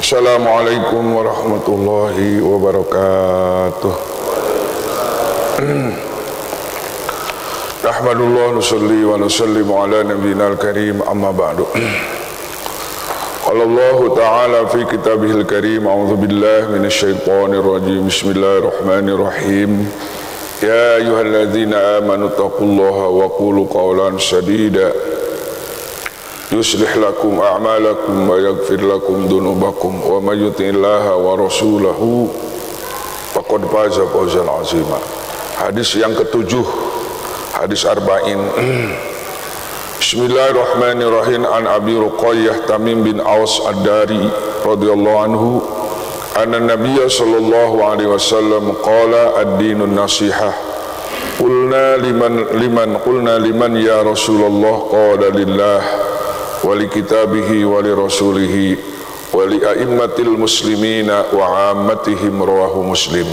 Assalamualaikum warahmatullahi wabarakatuh. Nahmadullah nusalli wa nusallimu ala nabiyyina al-karim, amma ba'du. Qala Allah ta'ala fi kitabihil karim, a'udzu billahi minasyaitonir rajim. Bismillahirrahmanirrahim. Ya ayyuhalladzina amanu taqullaha wa qulu qawlan sadida yuslih lakum a'malakum wa yaghfir lakum dhunubakum wa may yuti'illaha wa rasulahu faqad faza fawzan 'azima. Hadis yang ketujuh, hadis arba'in. Bismillahirrahmanirrahim. An Abi Ruqayyah Tamim bin Aus Ad-Dari radhiyallahu anhu anna Nabiyya sallallahu alaihi wasallam qala ad-dinun nasihah. Qulna liman ya Rasulullah, qala lillah wali kitabihi wali rasulihi wali a'immatil muslimina wa ammatihim, rawahu Muslim.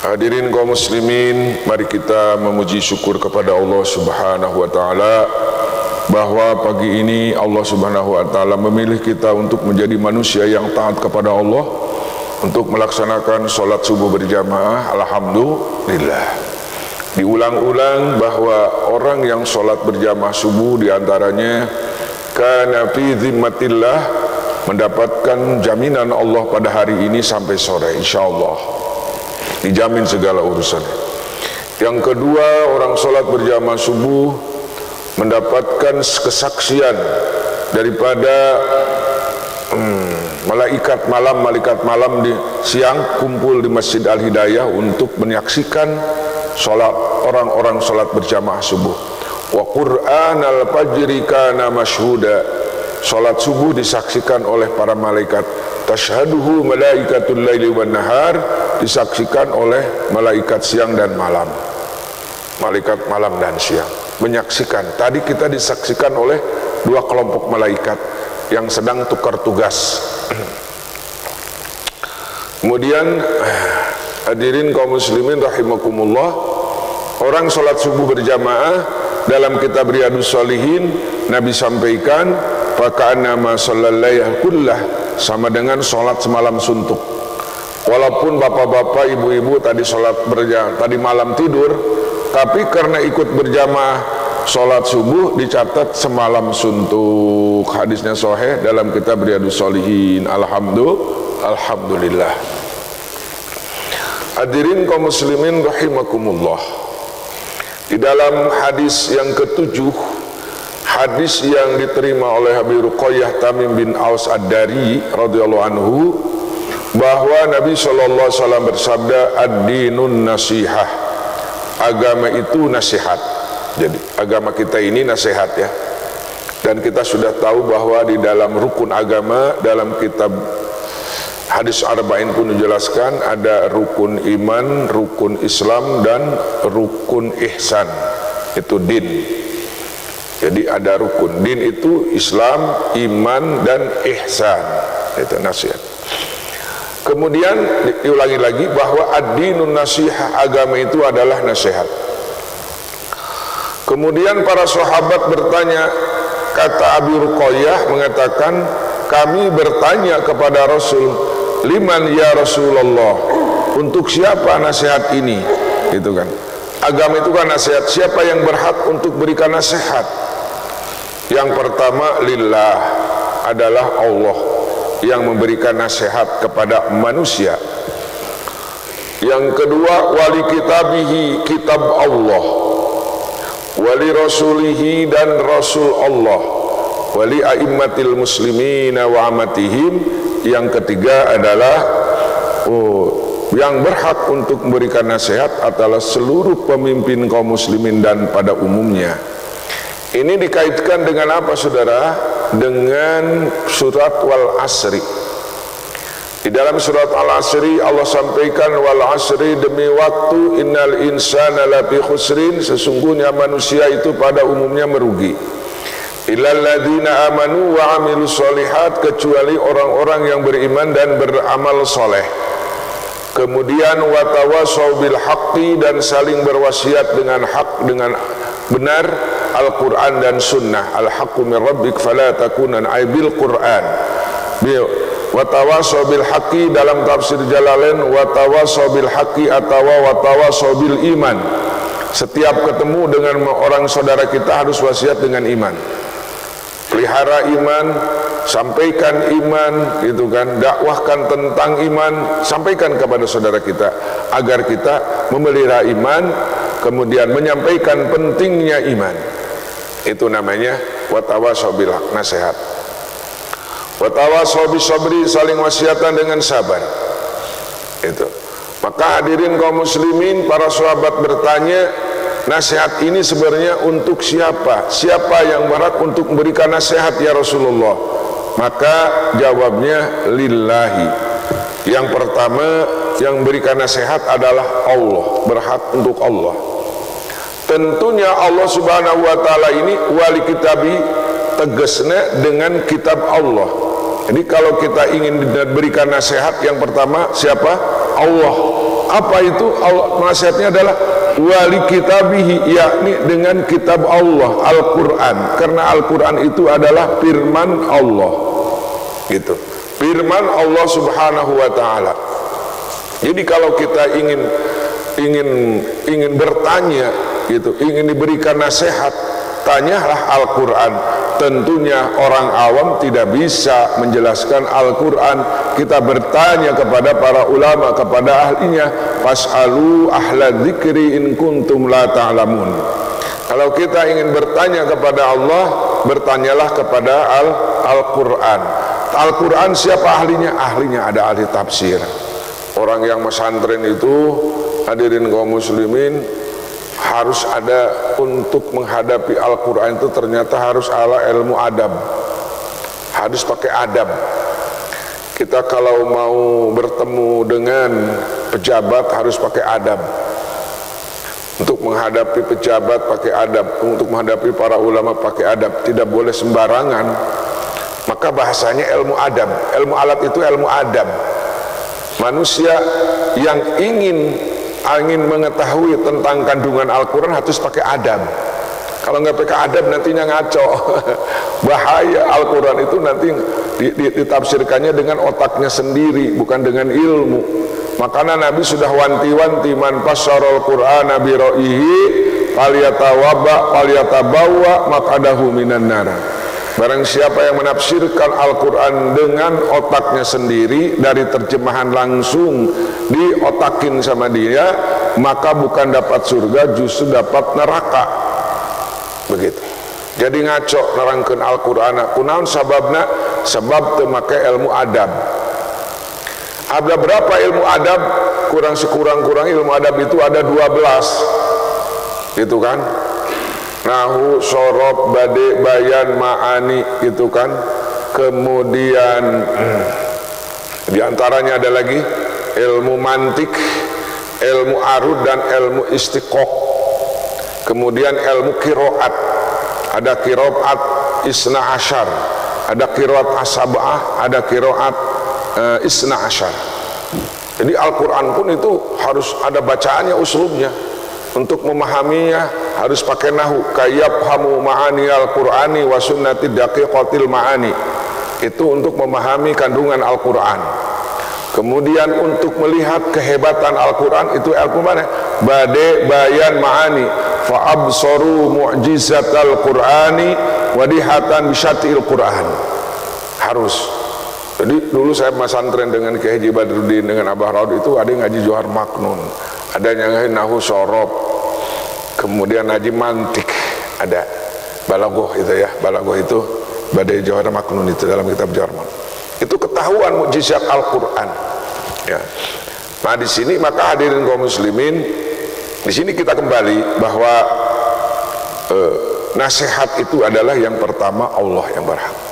Hadirin kaum muslimin, mari kita memuji syukur kepada Allah Subhanahu wa taala bahwa pagi ini Allah Subhanahu wa taala memilih kita untuk menjadi manusia yang taat kepada Allah, untuk melaksanakan salat subuh berjamaah. Alhamdulillah. Diulang-ulang bahwa orang yang salat berjamaah subuh diantaranya kana fi zimmatillah, mendapatkan jaminan Allah pada hari ini sampai sore, insyaallah dijamin segala urusannya. Yang kedua, orang sholat berjamaah subuh mendapatkan kesaksian daripada malaikat malam di siang kumpul di Masjid Al-Hidayah untuk menyaksikan sholat orang-orang sholat berjamaah subuh. Wa Qur'anal fajri kana mashhuda, salat subuh disaksikan oleh para malaikat. Tashhaduhu malaikatul laili wan nahar, disaksikan oleh malaikat siang dan malam. Malaikat malam dan siang menyaksikan. Tadi kita disaksikan oleh dua kelompok malaikat yang sedang tukar tugas. Kemudian hadirin kaum muslimin rahimakumullah, orang salat subuh berjamaah dalam kitab Riyadhus Shalihin Nabi sampaikan faka'annama sallallahu kullah, sama dengan sholat semalam suntuk. Walaupun bapak-bapak ibu-ibu tadi sholat tadi malam tidur, tapi karena ikut berjamaah sholat subuh dicatat semalam suntuk. Hadisnya sahih dalam kitab Riyadhus Shalihin. Alhamdulillah. Hadirin kaum muslimin rahimakumullah, di dalam hadis yang ketujuh, hadis yang diterima oleh Abi Ruqayyah Tamim bin Aus Ad-Dari radhiyallahu anhu, bahwa Nabi sallallahu alaihi wasallam bersabda, ad-dinun nasihah, agama itu nasihat. Jadi agama kita ini nasihat ya. Dan kita sudah tahu bahwa di dalam rukun agama, dalam kitab hadis arba'in pun dijelaskan ada rukun iman, rukun Islam, dan rukun ihsan. Itu din. Jadi ada rukun. Din itu Islam, iman, dan ihsan. Itu nasihat. Kemudian diulangi lagi bahwa ad-dinun nasihah, agama itu adalah nasihat. Kemudian para sahabat bertanya, kata Abi Ruqayyah mengatakan, kami bertanya kepada Rasul, liman ya Rasulullah, untuk siapa nasihat ini? Gitu kan. Agama itu kan nasihat. Siapa yang berhak untuk berikan nasihat? Yang pertama, lillah, adalah Allah yang memberikan nasihat kepada manusia. Yang kedua, wali kitabihi, kitab Allah, wali rasulihi, dan rasul Allah, wali a'immatil muslimina wa amatihim. Yang ketiga adalah yang berhak untuk memberikan nasihat adalah seluruh pemimpin kaum muslimin dan pada umumnya. Ini dikaitkan dengan apa saudara? Dengan surat wal asri. Di dalam surat al-asri Allah sampaikan, wal asri, demi waktu, innal insana lafi khusrin, sesungguhnya manusia itu pada umumnya merugi. Illal ladzina amanu wa amilus solihat, kecuali orang-orang yang beriman dan beramal soleh. Kemudian watawasau bil haqqi, dan saling berwasiat dengan hak, dengan benar. Al-Quran dan Sunnah. Al-haqqu min rabbik fala takunan ay bil Quran. Wa tawasaw bil haqqi dalam tafsir Jalalain, wa tawasaw bil haqqi atawa wa tawasaw bil iman. Setiap ketemu dengan orang saudara kita harus wasiat dengan iman. Pelihara iman, sampaikan iman, gitu kan, dakwahkan tentang iman, sampaikan kepada saudara kita agar kita memelihara iman, kemudian menyampaikan pentingnya iman. Itu namanya watawasaw bil haq, nasihat. Watawasaw bis sabri, saling wasiatan dengan sabar. Itu. Maka hadirin kaum muslimin, para sahabat bertanya, nasihat ini sebenarnya untuk siapa? Siapa yang berhak untuk memberikan nasihat ya Rasulullah? Maka jawabnya lillahi. Yang pertama yang memberikan nasihat adalah Allah, berhak untuk Allah. Tentunya Allah subhanahu wa ta'ala ini wali kitabi, tegasnya dengan kitab Allah. Jadi kalau kita ingin diberikan nasihat, yang pertama siapa? Allah. Apa itu? Allah, nasihatnya adalah wali kitabihi, yakni dengan kitab Allah, Al-Quran. Karena Al-Quran itu adalah firman Allah, gitu, firman Allah subhanahu wa ta'ala. Jadi kalau kita ingin bertanya, gitu, ingin diberikan nasihat, tanyalah Al-Quran. Tentunya orang awam tidak bisa menjelaskan Al-Quran. Kita bertanya kepada para ulama, kepada ahlinya. Fas'alu ahla dzikri in kuntum la ta'lamun. Kalau kita ingin bertanya kepada Allah, bertanyalah kepada Al-Quran. Al-Quran siapa ahlinya? Ahlinya ada ahli tafsir. Orang yang pesantren itu, hadirin kaum muslimin, harus ada untuk menghadapi Al-Quran itu ternyata harus ala ilmu adab, harus pakai adab. Kita kalau mau bertemu dengan pejabat harus pakai adab. Untuk menghadapi pejabat pakai adab, untuk menghadapi para ulama pakai adab, tidak boleh sembarangan. Maka bahasanya ilmu adab. Ilmu alat itu ilmu adab. Manusia yang ingin mengetahui tentang kandungan Al-Quran harus pakai adab. Kalau nggak pakai adab nantinya ngaco. Bahaya. Al-Quran itu nanti ditafsirkannya dengan otaknya sendiri, bukan dengan ilmu. Makanya Nabi sudah wanti-wanti, man fassarul Qur'ana bi ra'yihi falyatabawa maq'adahu minan nar. Barang siapa yang menafsirkan Al-Quran dengan otaknya sendiri, dari terjemahan langsung diotakin sama dia, maka bukan dapat surga, justru dapat neraka. Begitu. Jadi ngaco nerangkeun Al-Quran. Kunaon sababna? Sebab teu make ilmu adab. Ada berapa ilmu adab? Kurang sekurang-kurang ilmu adab itu ada 12. Gitu kan? Nahu, sorob, bade, bayan, ma'ani, gitu kan. Kemudian diantaranya ada lagi ilmu mantik, ilmu arud, dan ilmu istiqoq. Kemudian ilmu kiroat, ada kiroat isna asyar, ada kiroat asabah, ada kiroat isna asyar. Jadi Al-Quran pun itu harus ada bacaannya, uslubnya. Untuk memahaminya harus pakai nahu, kayafhamu ma'ani al-Qur'ani wa sunnati daqiqatil ma'ani. Itu untuk memahami kandungan Al-Quran. Kemudian untuk melihat kehebatan Al-Quran, itu ilmu mana? Bade, bayan, ma'ani. Fa'absaru mu'jizatal Qur'ani wadihatan bisyatil Qur'an. Harus. Jadi dulu saya pesantren dengan Kiai Haji Badruddin, dengan Abah Raud, itu ada yang ngaji Johar Maknun, ada yang ngaji nahu sorob, kemudian ngaji mantik, ada balagoh itu ya, balagoh itu badai Johar Maknun itu dalam kitab Johar Maknun. Itu ketahuan mukjizat Al-Quran. Ya. Nah di sini maka hadirin kaum muslimin, di sini kita kembali bahwa nasihat itu adalah yang pertama Allah yang berhak.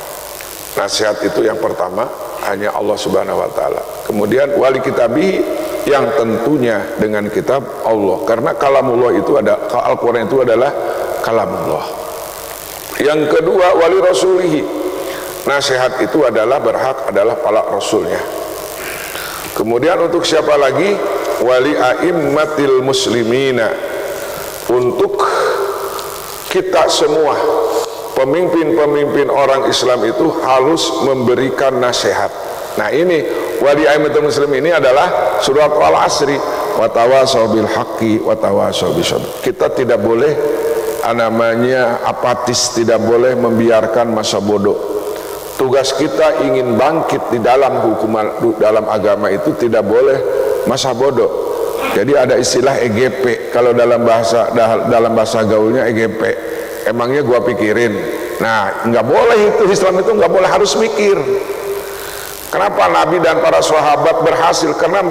Nasihat itu yang pertama hanya Allah subhanahu wa ta'ala. Kemudian wali kitabi, yang tentunya dengan kitab Allah, karena kalamullah itu ada, Al-Quran itu adalah kalamullah. Yang kedua wali rasulihi, nasihat itu adalah berhak adalah para rasulnya. Kemudian untuk siapa lagi? Wali a'immatil muslimina, untuk kita semua pemimpin-pemimpin orang Islam itu harus memberikan nasihat. Nah ini wali aimatul muslim ini adalah surat Al-Asri, wa tawasau bil haqqi wa tawasau bis sabr. Kita tidak boleh namanya apatis, tidak boleh membiarkan masa bodoh. Tugas kita ingin bangkit di dalam hukuman, dalam agama itu tidak boleh masa bodoh. Jadi ada istilah EGP, kalau dalam bahasa gaulnya EGP. Emangnya gua pikirin. Nah, nggak boleh itu, Islam itu nggak boleh harus mikir. Kenapa Nabi dan para sahabat berhasil? Karena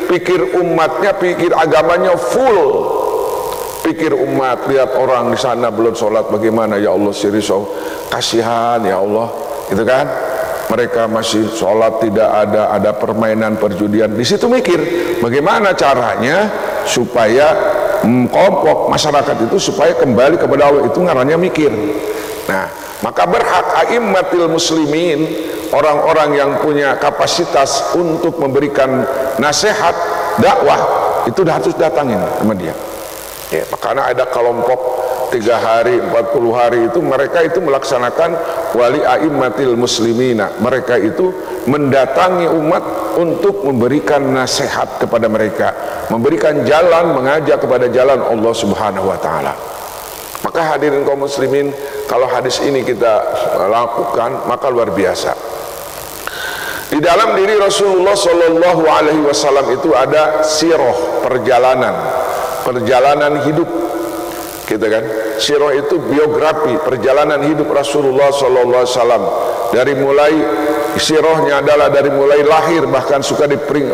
pikir umatnya, pikir agamanya full. Pikir umat, lihat orang di sana belum sholat, bagaimana ya Allah, si risau, kasihan ya Allah. Itu kan, mereka masih sholat, tidak ada permainan perjudian. Di situ mikir bagaimana caranya supaya kelompok masyarakat itu supaya kembali kepada Allah, itu ngarannya mikir. Nah, maka berhak a'immatil muslimin, orang-orang yang punya kapasitas untuk memberikan nasihat dakwah, itu harus datangin sama dia. Ya, makanya ada kelompok 3 hari, 40 hari itu mereka itu melaksanakan wali a'immatil muslimina. Mereka itu mendatangi umat untuk memberikan nasihat kepada mereka, memberikan jalan, mengajak kepada jalan Allah Subhanahu wa taala. Maka hadirin kaum muslimin, kalau hadis ini kita lakukan, maka luar biasa. Di dalam diri Rasulullah Shallallahu Alaihi Wasallam itu ada sirah, perjalanan hidup. Gitu kan? Sirah itu biografi perjalanan hidup Rasulullah Sallallahu Alaihi Wasallam. Dari mulai sirahnya adalah dari mulai lahir, bahkan suka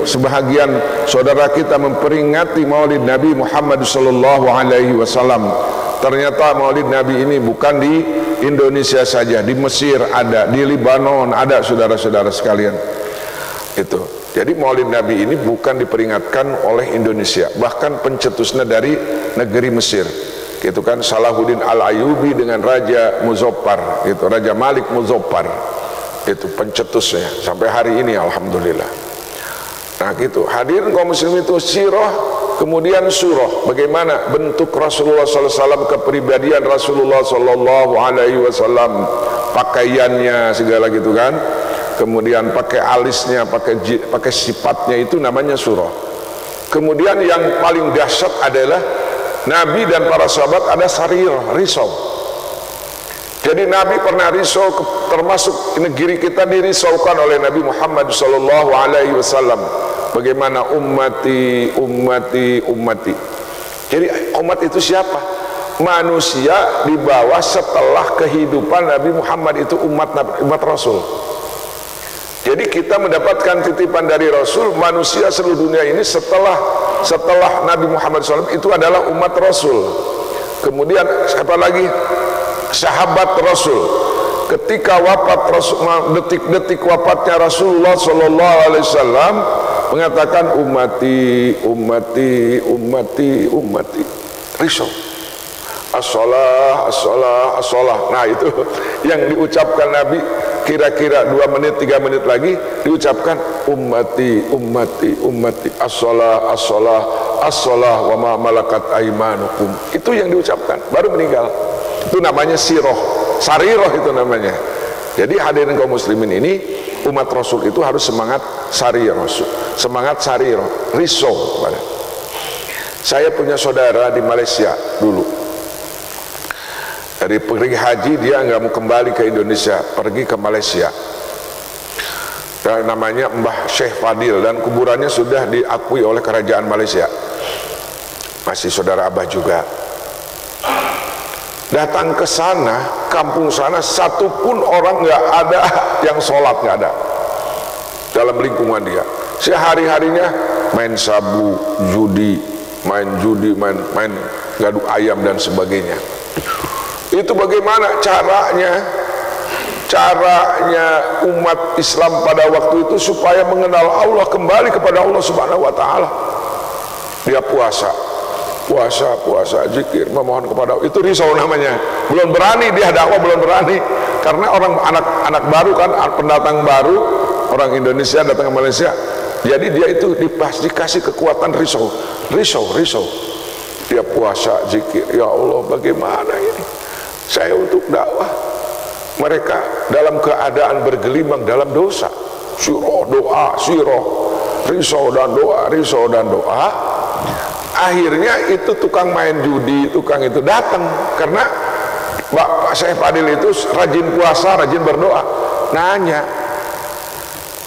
sebahagian saudara kita memperingati Maulid Nabi Muhammad Sallallahu Alaihi Wasallam. Ternyata Maulid Nabi ini bukan di Indonesia saja, di Mesir ada, di Libanon ada, saudara-saudara sekalian. Itu. Jadi Maulid Nabi ini bukan diperingatkan oleh Indonesia, bahkan pencetusnya dari negeri Mesir. Itu kan Salahuddin Al-Ayyubi dengan Raja Muzaffar, itu Raja Malik Muzaffar, itu pencetusnya sampai hari ini alhamdulillah. Nah gitu, hadirin kaum muslimin, itu sirah, kemudian surah, bagaimana bentuk Rasulullah SAW, kepribadian Rasulullah SAW, pakaiannya segala gitu kan, kemudian pakai alisnya, pakai sifatnya, itu namanya surah. Kemudian yang paling dahsyat adalah Nabi dan para sahabat ada sarirah, risau. Jadi Nabi pernah risau, termasuk negeri kita dirisaukan oleh Nabi Muhammad Sallallahu Alaihi Wasallam. Bagaimana ummati. Jadi umat itu siapa? Manusia di bawah setelah kehidupan Nabi Muhammad, itu umat Rasul. Jadi kita mendapatkan titipan dari Rasul, manusia seluruh dunia ini setelah Nabi Muhammad SAW itu adalah umat Rasul. Kemudian siapa lagi? Sahabat Rasul. Ketika wafat Rasul, detik-detik wafatnya Rasulullah Sallallahu Alaihi Wasallam mengatakan ummati. Risau. As-salah. Nah itu yang diucapkan Nabi, kira-kira 2 menit 3 menit lagi diucapkan ummati. As-salah wa ma malakat aimanukum. Itu yang diucapkan, baru meninggal. Itu namanya sarirah itu namanya. Jadi hadirin kaum muslimin ini, umat Rasul itu harus semangat sarirah, risau. Saya punya saudara di Malaysia dulu. Dari pergi haji, dia nggak mau kembali ke Indonesia, pergi ke Malaysia. Dan namanya Mbah Syekh Fadil, dan kuburannya sudah diakui oleh kerajaan Malaysia. Masih saudara Abah juga. Datang ke sana, kampung sana, satupun orang nggak ada yang sholat, nggak ada dalam lingkungan dia. Sehari-harinya main sabu, main gadu ayam dan sebagainya. Itu bagaimana caranya umat Islam pada waktu itu supaya mengenal Allah, kembali kepada Allah Subhanahu wa taala. Dia puasa, zikir, memohon kepada Allah. Itu risau namanya. Belum berani dia dakwah, belum berani. Karena orang anak baru kan, pendatang baru, orang Indonesia datang ke Malaysia. Jadi dia itu dikasih kekuatan risau. dia puasa, zikir. Ya Allah, bagaimana ini saya untuk dakwah, mereka dalam keadaan bergelimang dalam dosa. Syirah doa, syirah, risau dan doa, risau dan doa. Akhirnya itu tukang main judi, tukang itu datang karena Pak Syekh Fadil itu rajin puasa, rajin berdoa. Nanya,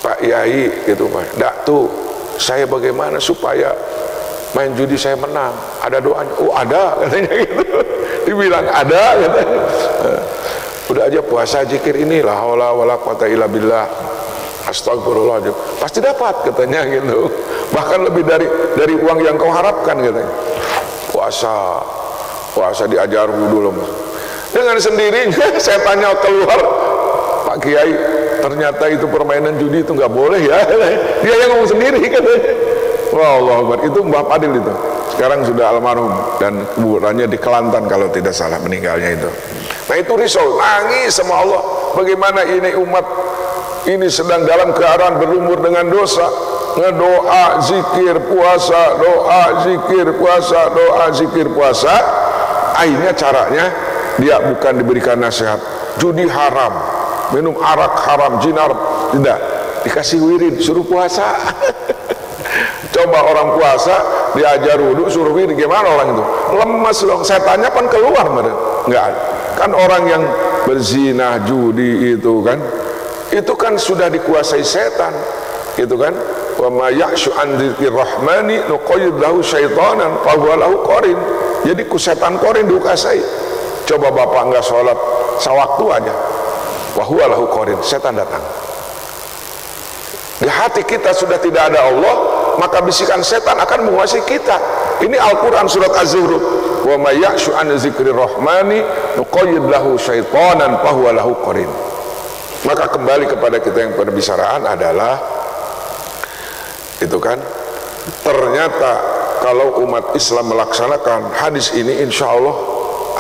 Pak Yai gitu Pak, dak tuh saya bagaimana supaya main judi saya menang, ada doanya? Oh ada, katanya gitu. Dibilang ada, katanya. Udah aja puasa zikir inilah, haula wala quwata illa billah, astagfirullahaladzim, pasti dapat, katanya gitu. Bahkan lebih dari uang yang kau harapkan, katanya. Puasa diajar wudhu loh. Dengan sendirinya setannya keluar, Pak Kiai, ternyata itu permainan judi itu nggak boleh ya. Dia yang ngomong sendiri, katanya. Wah, Allah Akbar. Itu Mbah Fadil itu. Sekarang sudah almarhum dan kuburannya di Kelantan kalau tidak salah meninggalnya itu. Nah itu risau, nangis sama Allah. Bagaimana ini umat ini sedang dalam keadaan berlumur dengan dosa, ngedoa, zikir, puasa, doa, zikir, puasa, doa, zikir, puasa. Akhirnya caranya dia bukan diberikan nasihat, judi haram, minum arak haram, jinar, tidak, dikasih wirid, suruh puasa. Coba orang puasa diajar wudhu suruh wirid, gimana orang itu? Lemas dong, setannya kan keluar, enggak ada. Kan orang yang berzina, judi itu kan sudah dikuasai setan, gitu kan? Wa ma ya'shu an dzikrir rahmani nuqayyid lahu syaitanan fa huwa lahu qarin. Jadi ku setan qarin dikuasai. Coba bapak enggak sholat sewaktu aja, wa huwa lahu qarin, setan datang. Di hati kita sudah tidak ada Allah, maka bisikan setan akan menguasai kita. Ini Al-Quran surat Az-Zukhruf. Wa may ya'shu an dzikrir rahmani nuqayyid lahu syaitanan fa huwa lahu qarin. Maka kembali kepada kita yang pembicaraan adalah itu kan, ternyata kalau umat Islam melaksanakan hadis ini, insya Allah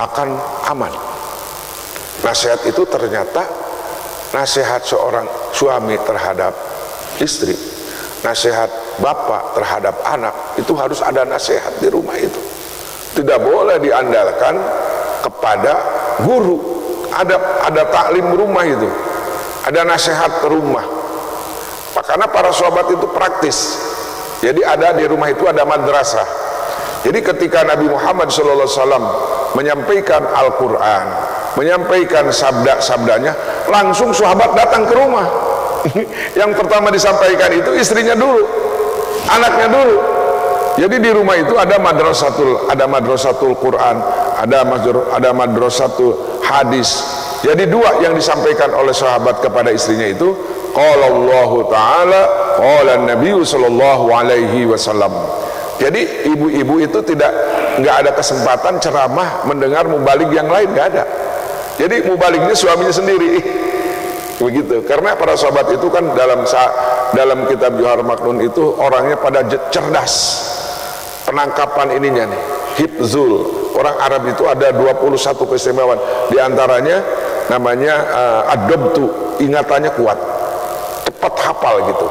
akan aman. Nasihat itu ternyata nasihat seorang suami terhadap istri, nasihat bapak terhadap anak, itu harus ada nasihat di rumah itu. Tidak boleh diandalkan kepada guru. Ada taklim rumah itu, ada nasihat rumah. Karena para sahabat itu praktis. Jadi ada di rumah itu ada madrasah. Jadi ketika Nabi Muhammad SAW menyampaikan Al-Quran, menyampaikan sabda-sabdanya, langsung sahabat datang ke rumah. Yang pertama disampaikan itu istrinya dulu, anaknya dulu. Jadi di rumah itu ada madrasatul Quran, ada madrasatul hadis. Jadi dua yang disampaikan oleh sahabat kepada istrinya itu, qala Allah Ta'ala, qala Nabi sallallahu alaihi wasallam. Jadi ibu-ibu itu nggak ada kesempatan ceramah mendengar mubalik yang lain, nggak ada. Jadi mubaliknya suaminya sendiri. Begitu. Karena para sahabat itu kan dalam kitab Johar Maknun itu orangnya pada cerdas. Penangkapan ininya nih, hifzul. Orang Arab itu ada 21 keistimewaan. Di antaranya namanya adobtu, ingatannya kuat, cepat hafal gitu.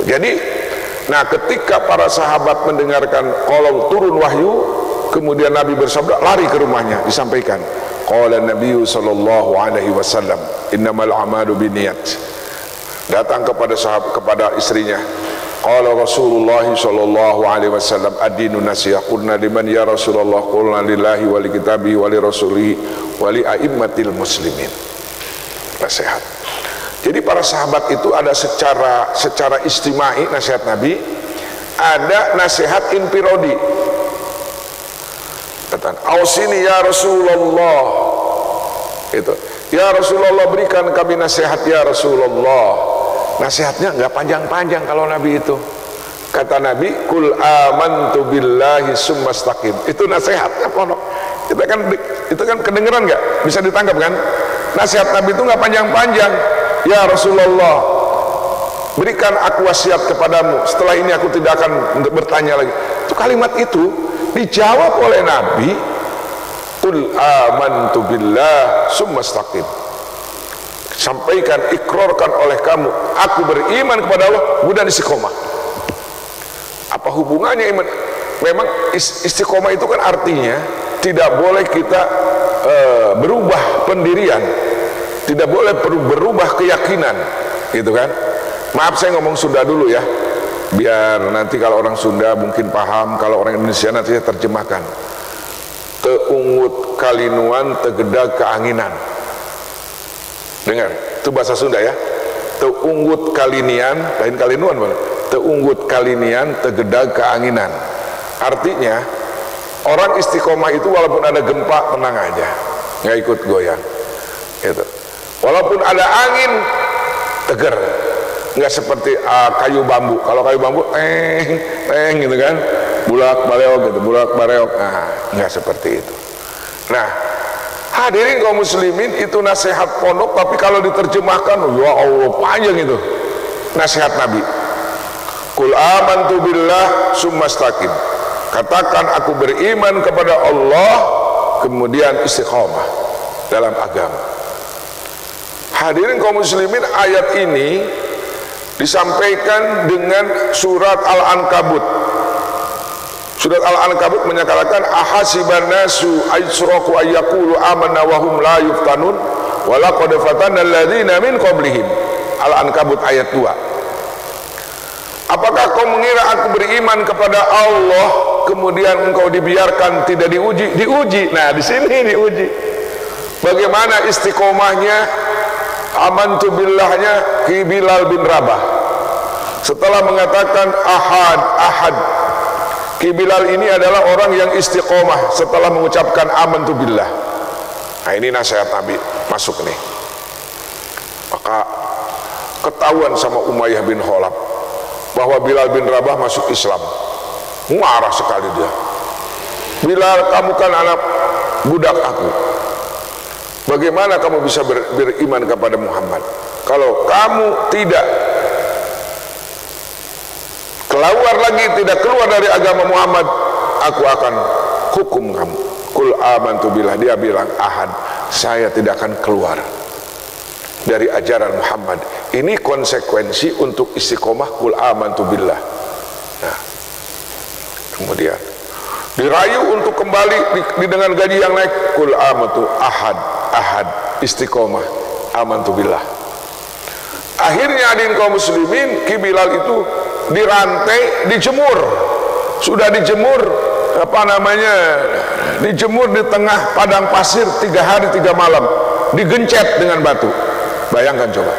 Jadi, nah ketika para sahabat mendengarkan kalau turun wahyu, kemudian Nabi bersabda, lari ke rumahnya, disampaikan. Qala Nabi sallallahu alaihi wasallam, innamal a'malu binniyat. Datang kepada istrinya. Qala Rasulullah sallallahu alaihi wasallam, ad-dinu nasihah. Qulna liman ya Rasulullah? Qulna lillahi wa li kitabihi wa li rasulihi wa li a'immatil muslimin. Nasihat. Jadi para sahabat itu ada secara istimai nasihat Nabi, ada nasihat infirodi. Kata, "Ausini ya Rasulullah." Itu. Ya Rasulullah, berikan kami nasihat ya Rasulullah. Nasihatnya nggak panjang-panjang kalau Nabi itu. Kata Nabi, "Kul amantu billahi summastaqim." Itu nasihatnya pondok. Itu kan kedengeran nggak? Bisa ditangkap kan? Nasihat Nabi itu nggak panjang-panjang. Ya Rasulullah, berikan aku wasiat kepadamu. Setelah ini aku tidak akan bertanya lagi. Itu kalimat itu dijawab oleh Nabi, "Qul amantu billah summastaqim." Sampaikan, ikrarkan oleh kamu, aku beriman kepada Allah, kemudian istiqomah. Apa hubungannya iman? memang istiqomah itu kan artinya tidak boleh kita berubah pendirian, tidak boleh berubah keyakinan, gitu kan. Maaf saya ngomong Sunda dulu ya, biar nanti kalau orang Sunda mungkin paham, kalau orang Indonesia nanti saya terjemahkan. Teungut kalinuan tegedag keanginan. Dengar, itu bahasa Sunda ya. Teunggut kalinian, lain kalinuan mana? Teunggut kalinian tegedag keanginan. Artinya orang istiqomah itu walaupun ada gempa tenang aja, nggak ikut goyang. Gitu. Walaupun ada angin tegar, nggak seperti kayu bambu. Kalau kayu bambu gitu kan, bulak baleok gitu, bulak baleok. Nah, nggak seperti itu. Nah, hadirin kaum muslimin, itu nasihat pondok, tapi kalau diterjemahkan, ya Allah panjang itu nasihat Nabi. Qul amantu billah summastaqim. Katakan aku beriman kepada Allah, kemudian istiqomah dalam agama. Hadirin kaum muslimin, ayat ini disampaikan dengan surat Al-Ankabut. Surat Al-Ankabut menyatakan ahasiban nasu aysraku ayyaqulu amanna wa hum la yuftanun wa laqad fatanna alladziina min qablihim. Al-Ankabut ayat 2. Apakah kau mengira aku beriman kepada Allah kemudian engkau dibiarkan tidak diuji? Diuji. Nah, di sini diuji. Bagaimana istiqomahnya, amantu billahnya Ki Bilal bin Rabah. Setelah mengatakan ahad, ahad, Ki Bilal ini adalah orang yang istiqomah setelah mengucapkan amantu billah. Nah, ini nasihat Nabi masuk nih. Maka ketahuan sama Umayyah bin Khalaf bahwa Bilal bin Rabah masuk Islam. Marah sekali dia. Bilal, kamu kan anak budak aku. Bagaimana kamu bisa beriman kepada Muhammad? Kalau kamu tidak keluar lagi, tidak keluar dari agama Muhammad, aku akan hukum kamu. Qul amantu billah. Dia bilang ahad, saya tidak akan keluar dari ajaran Muhammad. Ini konsekuensi untuk istiqomah. Qul amantu billah. Nah, kemudian dirayu untuk kembali dengan gaji yang naik. Qul amantu ahad, ahad, istiqomah, amantu billah. Akhirnya hadirin kaum muslimin, Ki Bilal itu dirantai, dijemur. Sudah dijemur, dijemur di tengah padang pasir 3 hari 3 malam, digencet dengan batu. Bayangkan coba.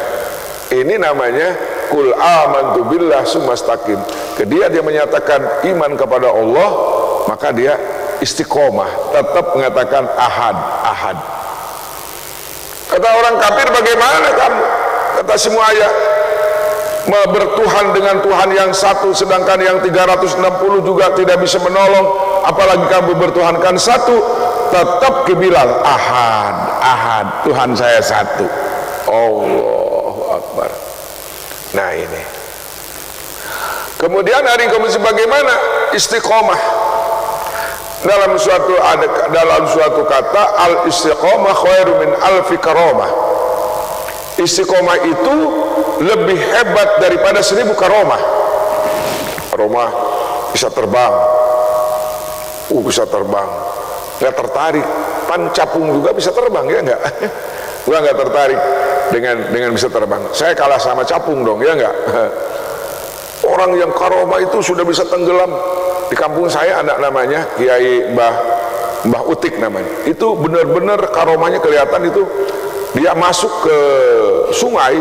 Ini namanya Qul amantu billah summastaqim. Ketika dia menyatakan iman kepada Allah, maka dia istiqomah, tetap mengatakan ahad, ahad. Kata orang kafir, bagaimana kamu? Kata semua ayat, bertuhan dengan Tuhan yang satu, sedangkan yang 360 juga tidak bisa menolong, apalagi kamu bertuhankan satu. Tetap Ki Bilal, ahad, ahad, Tuhan saya satu. Allahu Akbar. Nah, ini kemudian hari kemudian bagaimana istiqomah dalam suatu kata, al istiqomah khairu min alfi karamah. Istiqomah itu lebih hebat daripada 1000 karamah. Karamah bisa terbang, bisa terbang, nggak tertarik. Pan capung juga bisa terbang, ya nggak? Gua nggak tertarik dengan bisa terbang. Saya kalah sama capung dong, ya nggak? Orang yang karamah itu sudah bisa tenggelam. Di kampung saya ada namanya Kiai Mbah Utik namanya. Itu benar-benar karamahnya kelihatan. Itu dia masuk ke sungai,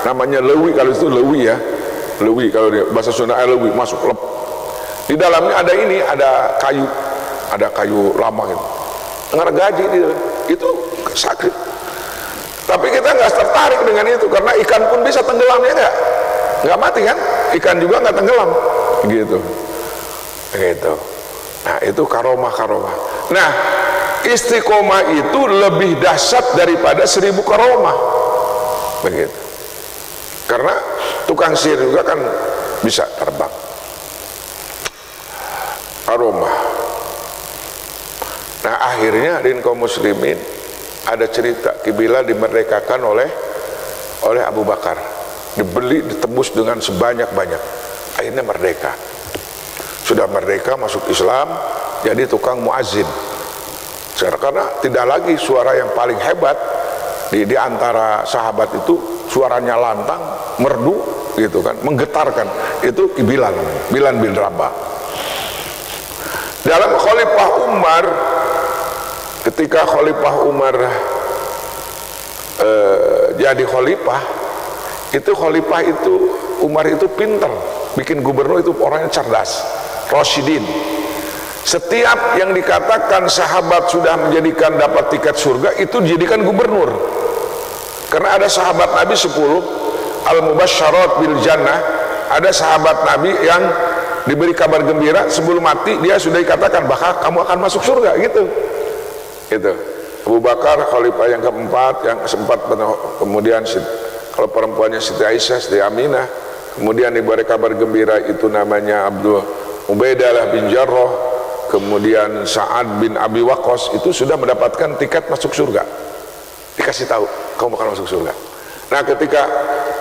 namanya Lewi, kalau itu Lewi ya, Lewi kalau dia bahasa Sunda, Lewi, masuk lep. Di dalamnya ada ini, ada kayu lama gitu. Ngergaji dia, itu sakit. Tapi kita nggak tertarik dengan itu, karena ikan pun bisa tenggelam, ya nggak mati kan? Ikan juga nggak tenggelam, gitu. Nah, itu karomah. Nah, istiqomah itu lebih dahsyat daripada 1000 karomah, begitu. Karena tukang sihir juga kan bisa terbang. Karomah. Nah, akhirnya hadirin kaum muslimin, ada cerita Ki Bilal dimerdekakan oleh Abu Bakar, dibeli, ditebus dengan sebanyak-banyak, akhirnya merdeka. Sudah merdeka masuk Islam, jadi tukang muazin. Karena tidak lagi suara yang paling hebat di antara sahabat itu, suaranya lantang, merdu gitu kan, menggetarkan. Itu Bilal bin Rabah. Dalam Khalifah Umar, ketika Khalifah Umar jadi khalifah, Umar itu pintar, bikin gubernur itu orangnya cerdas, Rasyidin. Setiap yang dikatakan sahabat sudah menjadikan dapat tiket surga itu dijadikan gubernur. Karena ada sahabat Nabi 10 al-mubasyarat bil jannah, ada sahabat Nabi yang diberi kabar gembira sebelum mati dia sudah dikatakan bakal kamu akan masuk surga gitu. Abu Bakar khalifah yang keempat, yang keempat, kemudian kalau perempuannya Siti Aisyah, Siti Aminah, kemudian diberi kabar gembira itu namanya Abdul Ubaidah bin Jarrah, kemudian Sa'ad bin Abi Waqqas, itu sudah mendapatkan tiket masuk surga. Dikasih tahu kamu bakal masuk surga. Nah, ketika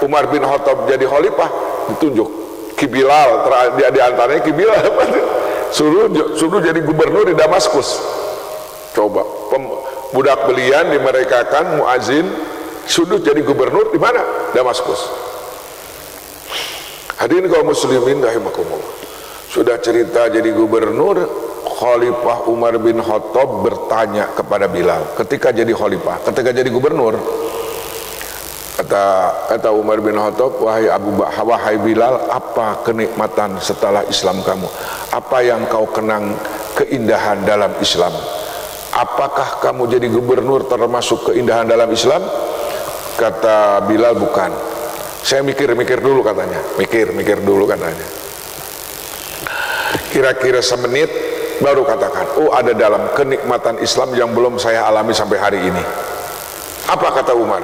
Umar bin Khattab jadi khalifah, ditunjuk Ki Bilal, di antaranya Ki Bilal suruh jadi gubernur di Damaskus. Coba budak belian dimerekakan muazin, suruh jadi gubernur di mana? Damaskus. Hadirin kaum muslimin rahimakumullah. Sudah cerita jadi gubernur, Khalifah Umar bin Khattab bertanya kepada Bilal ketika jadi khalifah, ketika jadi gubernur, kata Umar bin Khattab, wahai Bilal, apa kenikmatan setelah Islam kamu? Apa yang kau kenang keindahan dalam Islam? Apakah kamu jadi gubernur termasuk keindahan dalam Islam? Kata Bilal, bukan. Saya mikir dulu katanya. Mikir dulu katanya. Kira-kira semenit baru katakan, oh ada dalam kenikmatan Islam yang belum saya alami sampai hari ini. Apa kata Umar?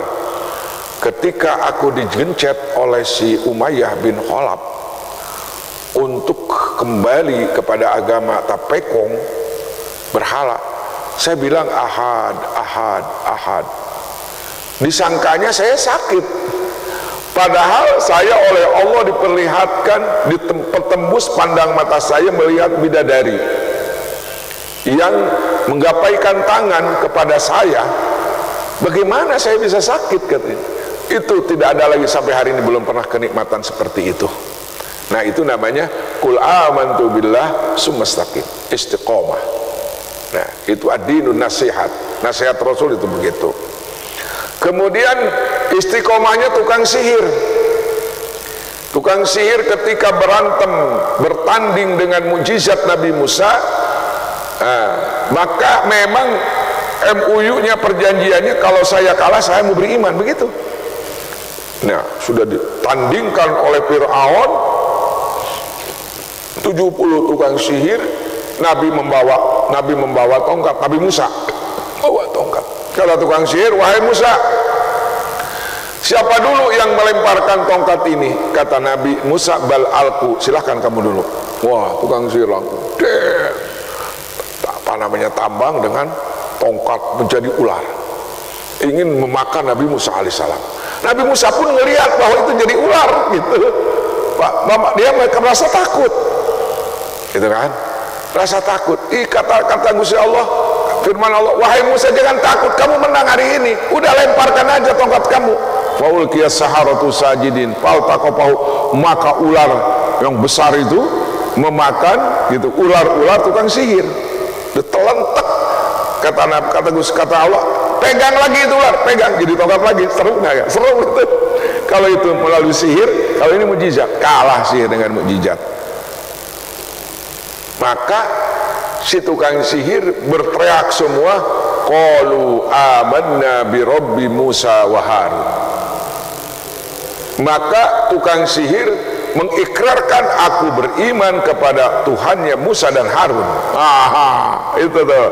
Ketika aku digencet oleh si Umayyah bin Khalaf untuk kembali kepada agama Tapekong, berhala, saya bilang ahad, ahad, ahad. Disangkanya saya sakit, padahal saya oleh Allah diperlihatkan, ditembus pandang mata saya melihat bidadari yang menggapaikan tangan kepada saya. Bagaimana saya bisa sakit katanya? Itu tidak ada lagi sampai hari ini, belum pernah kenikmatan seperti itu. Nah, itu namanya kul amantu billah sumastaqim, istiqomah. Nah, itu ad-dinun nasihat, nasihat Rasul itu begitu. Kemudian istiqomahnya tukang sihir. Tukang sihir ketika berantem, bertanding dengan mukjizat Nabi Musa, maka memang MUU-nya, perjanjiannya, kalau saya kalah saya mau beriman, begitu. Nah, sudah ditandingkan oleh Fir'aun, 70 tukang sihir, Nabi membawa tongkat, Nabi Musa bawa tongkat. Kata tukang sihir, wahai Musa, siapa dulu yang melemparkan tongkat ini? Kata Nabi Musa, bal alku, silahkan kamu dulu. Wah, tukang sihir langsung tambang dengan tongkat menjadi ular, ingin memakan Nabi Musa alaihissalam. Nabi Musa pun ngelihat bahwa itu jadi ular gitu. Dia merasa takut, gitu kan? Rasa takut. Kata Gusti Allah, firman Allah, wahai Musa jangan takut, kamu menang hari ini. Udah lemparkan aja tongkat kamu. Faulqiyas saharatu sajidin faltaqafahu, maka ular yang besar itu memakan gitu, ular-ular tukang sihir. Ditelentek. Kata Allah, pegang lagi itu ular, pegang, jadi tongkat lagi. Seru nggak ya? Seru itu. Kalau itu melalui sihir, kalau ini mukjizat, kalah sihir dengan mukjizat. Maka si tukang sihir berteriak semua, qalu amanna bi rabbi Musa wa Harun. Maka tukang sihir mengikrarkan, aku beriman kepada Tuhannya Musa dan Harun. Itu tuh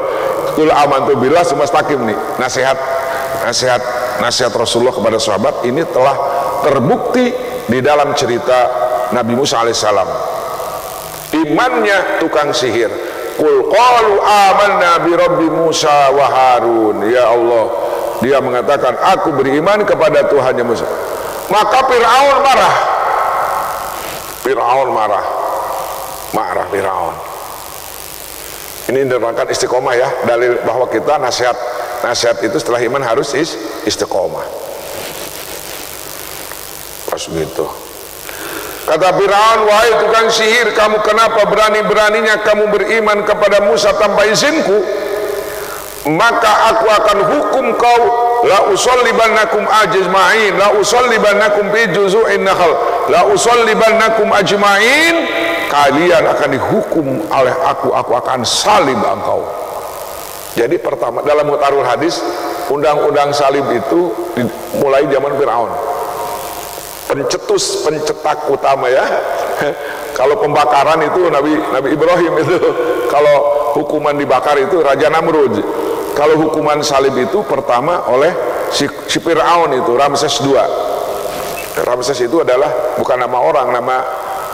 kul amantu billah sumastaqim nih. Nasihat Rasulullah kepada sahabat ini telah terbukti di dalam cerita Nabi Musa alaihissalam. Imannya tukang sihir. Qul qalu amanna bi rabbi Musa wa Harun. Ya Allah, dia mengatakan aku beriman kepada Tuhannya Musa. Maka Fir'aun marah. marah Firaun. Ini diterangkan istiqomah ya, dalil bahwa kita nasihat itu setelah iman harus istiqomah. Pas gitu. Kata Firaun, wahai tukang sihir, kamu kenapa berani-beraninya kamu beriman kepada Musa tanpa izinku? Maka aku akan hukum kau, la usallibannakum ajma'in, la usallibannakum fi juzu'in nakhl, la usallibannakum ajma'in. Kalian akan dihukum oleh aku akan salib engkau. Jadi pertama dalam mutarul hadis, undang-undang salib itu mulai zaman Firaun. Pencetak utama ya. Kalau pembakaran itu Nabi Ibrahim itu, kalau hukuman dibakar itu Raja Namrud. Kalau hukuman salib itu pertama oleh si Firaun itu, Ramses II. Ramses itu adalah bukan nama orang,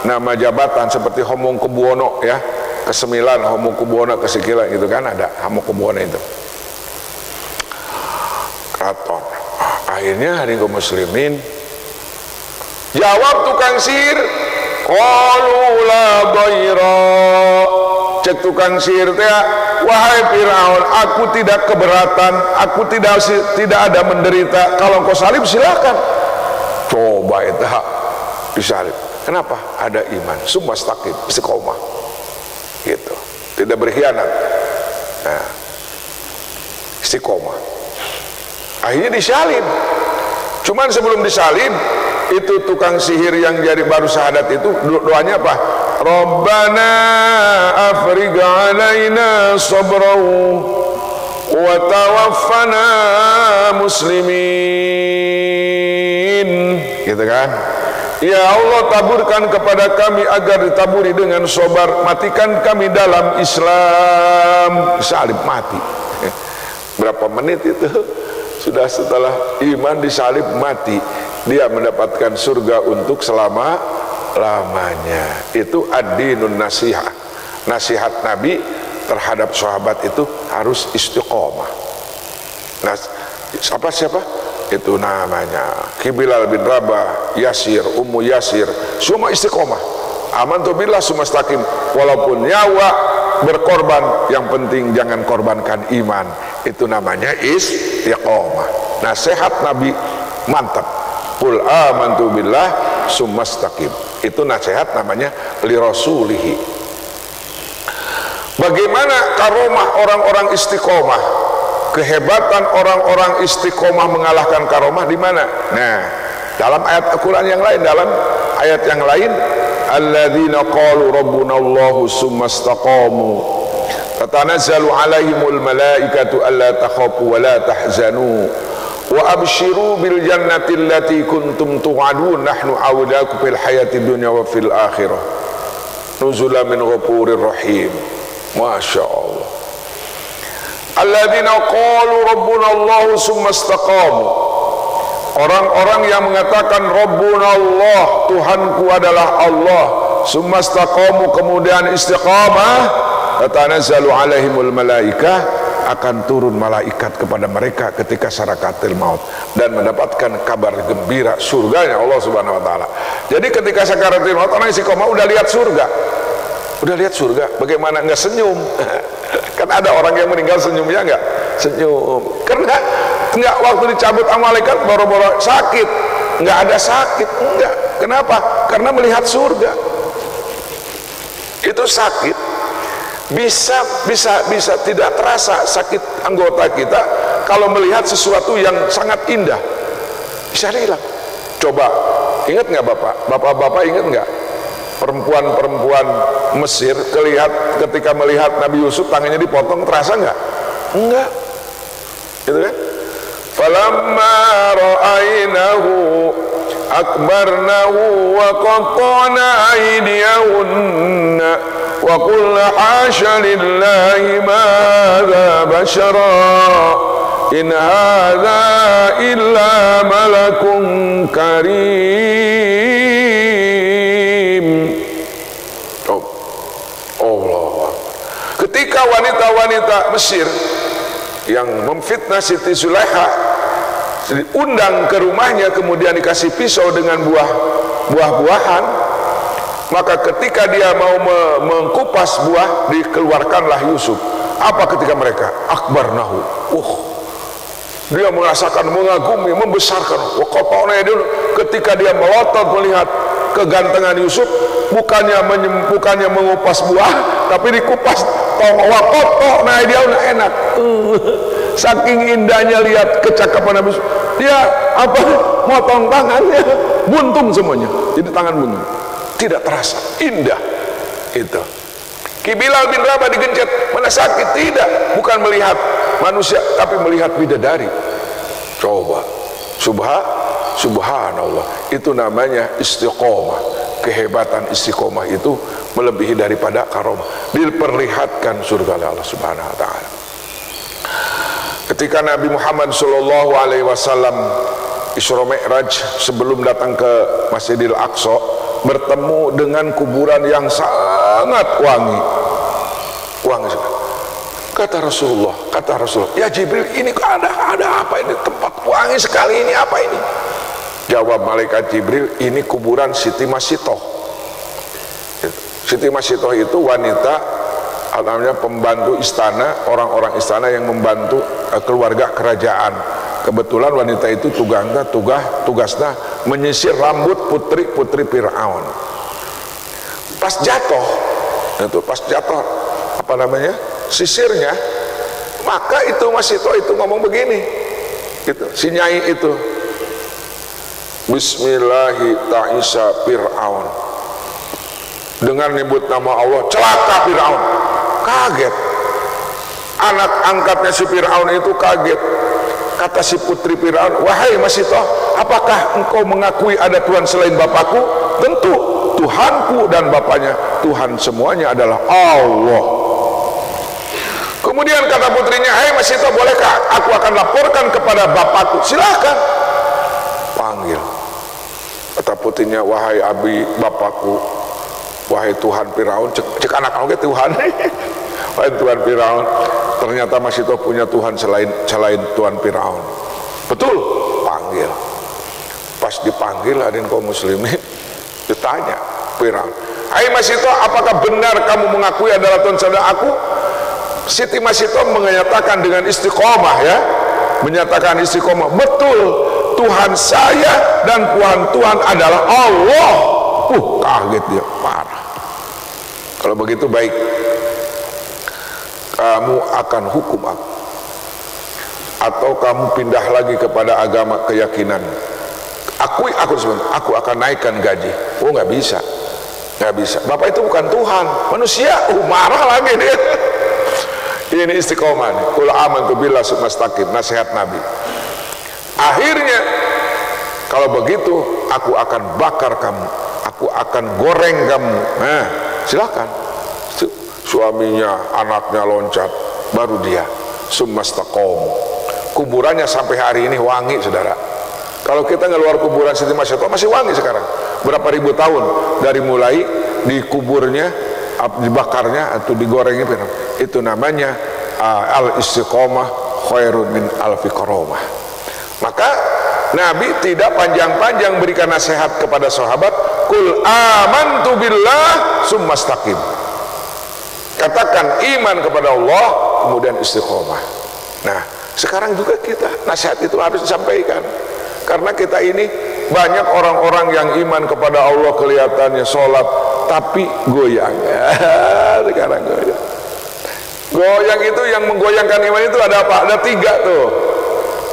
nama jabatan, seperti Hamengkubuwono ya, ke-9, Hamengkubuwono ke-9 gitu kan, ada Hamengkubuwono itu. Keraton. Akhirnya hari kaum muslimin jawab tukang sihir, qalu la ghaira. Cek tukang sihir teh, wahai Firaun, aku tidak keberatan, aku tidak ada menderita. Kalau kau salib silakan. Coba itu disalib. Kenapa? Ada iman, sumastaqim, istiqomah. Gitu. Tidak berkhianat. Nah, istiqomah. Akhirnya disalib. Cuman sebelum disalib, itu tukang sihir yang jadi baru syahadat itu doanya apa? Rabbana afrigh alaina sabran wa tawaffana muslimin, gitu kan? Ya Allah, taburkan kepada kami agar ditaburi dengan sabar, matikan kami dalam Islam. Salib mati. Berapa menit itu? Sudah setelah iman disalib mati, dia mendapatkan surga untuk selama-lamanya. Itu ad-dinun nasihah. Nasihat Nabi terhadap sahabat itu harus istiqomah. Nah, siapa? Itu namanya Bilal bin Rabah, Yasir, Ummu Yasir, semua istiqomah. Amantu billah sumastaqim. Walaupun nyawa berkorban, yang penting jangan korbankan iman. Itu namanya istiqomah. Nasihat Nabi mantap. Qul amantu billah sumastaqim. Itu nasihat namanya li rasulihi. Bagaimana karomah orang-orang istiqomah? Kehebatan orang-orang istiqomah mengalahkan karomah di mana? Nah, dalam ayat Al-Qur'an yang lain, dalam ayat yang lain, alladzina qalu rabbunallahu sumastaqamu tatanazzalu alaihimul malaikatu alla takhafu wa la tahzanu wa abshiru bil jannati allati kuntum tu'adun nahnu awliyakum fil hayatid dunya wa fil akhirah nuzulan min ghafurir rahim. Masya Allah. Alladzina qalu rabbunallahu sumastaqamu, orang-orang yang mengatakan rabbunallah, Tuhanku adalah Allah, sumastaqamu, kemudian istiqamah, tatanazzalu alaihimul malaikah, akan turun malaikat kepada mereka ketika syarakatil maut dan mendapatkan kabar gembira surganya Allah Subhanahu wa taala. Jadi ketika syarakatil maut orang istiqomah udah lihat surga. Udah lihat surga, bagaimana nggak senyum? Kan ada orang yang meninggal senyumnya nggak? Senyum. Karena nggak waktu dicabut sama malaikat boro-boro sakit, nggak ada sakit, enggak. Kenapa? Karena melihat surga. Itu sakit bisa tidak terasa sakit anggota kita kalau melihat sesuatu yang sangat indah. Bisa hilang. Coba ingat nggak bapak ingat nggak? Perempuan-perempuan Mesir ketika melihat Nabi Yusuf tangannya dipotong, terasa nggak? Enggak, gitu kan? Falamma ra'ainahu akbarnahu wa qatta'na aydiyahunna wa qulna hasya lillahi ma hadha bashara in hadha illa malakun karim. Ketika wanita-wanita Mesir yang memfitnah Siti Zulaikha diundang ke rumahnya, kemudian dikasih pisau dengan buah-buahan, Maka ketika dia mau mengkupas buah, dikeluarkanlah Yusuf. Apa ketika mereka? Akbarnahu. Dia merasakan, mengagumi, membesarkan. Dia ketika dia melotot melihat kegantengan Yusuf, bukannya mengupas buah, tapi dikupas. Nah dia udah enak. Saking indahnya lihat kecakapan Nabi Yusuf, dia motong tangannya, buntung semuanya. Jadi tangan buntung. Tidak terasa, indah itu. Ki Bilal bin Rabah digencet, mana sakit? Tidak, bukan melihat manusia, tapi melihat bidadari. Coba, subhanallah, itu namanya istiqomah. Kehebatan istiqomah itu melebihi daripada karomah. Diperlihatkan surga Allah Subhanahu Wa Taala. Ketika Nabi Muhammad Sallallahu Alaihi Wasallam Isra Mi'raj, sebelum datang ke Masjidil Aqsa, bertemu dengan kuburan yang sangat wangi sekali. Kata Rasulullah, ya Jibril, ini ada apa ini, tempat wangi sekali ini, apa ini? Jawab malaikat Jibril, ini kuburan Siti Masitoh. Siti Masitoh itu wanita, namanya pembantu istana, orang-orang istana yang membantu keluarga kerajaan. Kebetulan wanita itu tugasnya menyisir rambut putri-putri Fir'aun. Pas jatuh sisirnya, maka itu Masitoh itu ngomong begini, gitu, si nyai itu, Bismillahi ta'isa Fir'aun, dengan nyebut nama Allah, celaka Fir'aun. Kaget anak angkatnya si Fir'aun itu, kaget. Kata si putri Fir'aun, wahai Masitoh, apakah engkau mengakui ada Tuhan selain Bapakku? Tentu, Tuhanku dan Bapaknya, Tuhan semuanya adalah Allah. Kemudian kata putrinya, hai Masitoh, bolehkah aku akan laporkan kepada Bapakku? Silahkan, panggil. Kata putrinya, wahai abi Bapakku, wahai Tuhan Fir'aun, cek anak anaknya Tuhan. Wahai Tuhan Fir'aun, ternyata Masitoh punya Tuhan selain Tuhan Fir'aun. Betul? Panggil. Pas dipanggil, hadirin kaum muslimin, ditanya Fir'aun, hai Masitoh, apakah benar kamu mengakui adalah Tuhan selain aku? Siti Masitoh menyatakan dengan istiqomah, ya, menyatakan istiqomah, betul, Tuhan saya dan Tuhan adalah Allah. Kaget dia, parah. Kalau begitu baik, kamu akan hukum aku, atau kamu pindah lagi kepada agama keyakinan. Aku akan naikkan gaji. Nggak bisa. Bapak itu bukan Tuhan, manusia. Marah lagi dia. Ini istiqomah nih. Qul amantu billahi tsumastaqim, nasihat Nabi. Akhirnya, kalau begitu aku akan bakar kamu, aku akan goreng kamu. Nah, silakan. Suaminya, anaknya loncat, baru dia tsumastaqom. Kuburannya sampai hari ini wangi, saudara. Kalau kita ngeluar kuburan Siti Masitoh masih wangi sekarang. Berapa ribu tahun dari mulai dikuburnya, dibakarnya atau digorengnya, itu namanya al-istiqomah khairun min alfi karomah. Maka Nabi tidak panjang-panjang berikan nasihat kepada sahabat, kul amantu billah tsumastaqim. Katakan iman kepada Allah, kemudian istiqomah. Nah, sekarang juga kita nasihat itu harus disampaikan, karena kita ini banyak orang-orang yang iman kepada Allah, kelihatannya sholat tapi goyang. Sekarang goyang itu, yang menggoyangkan iman itu ada apa? Ada tiga tuh.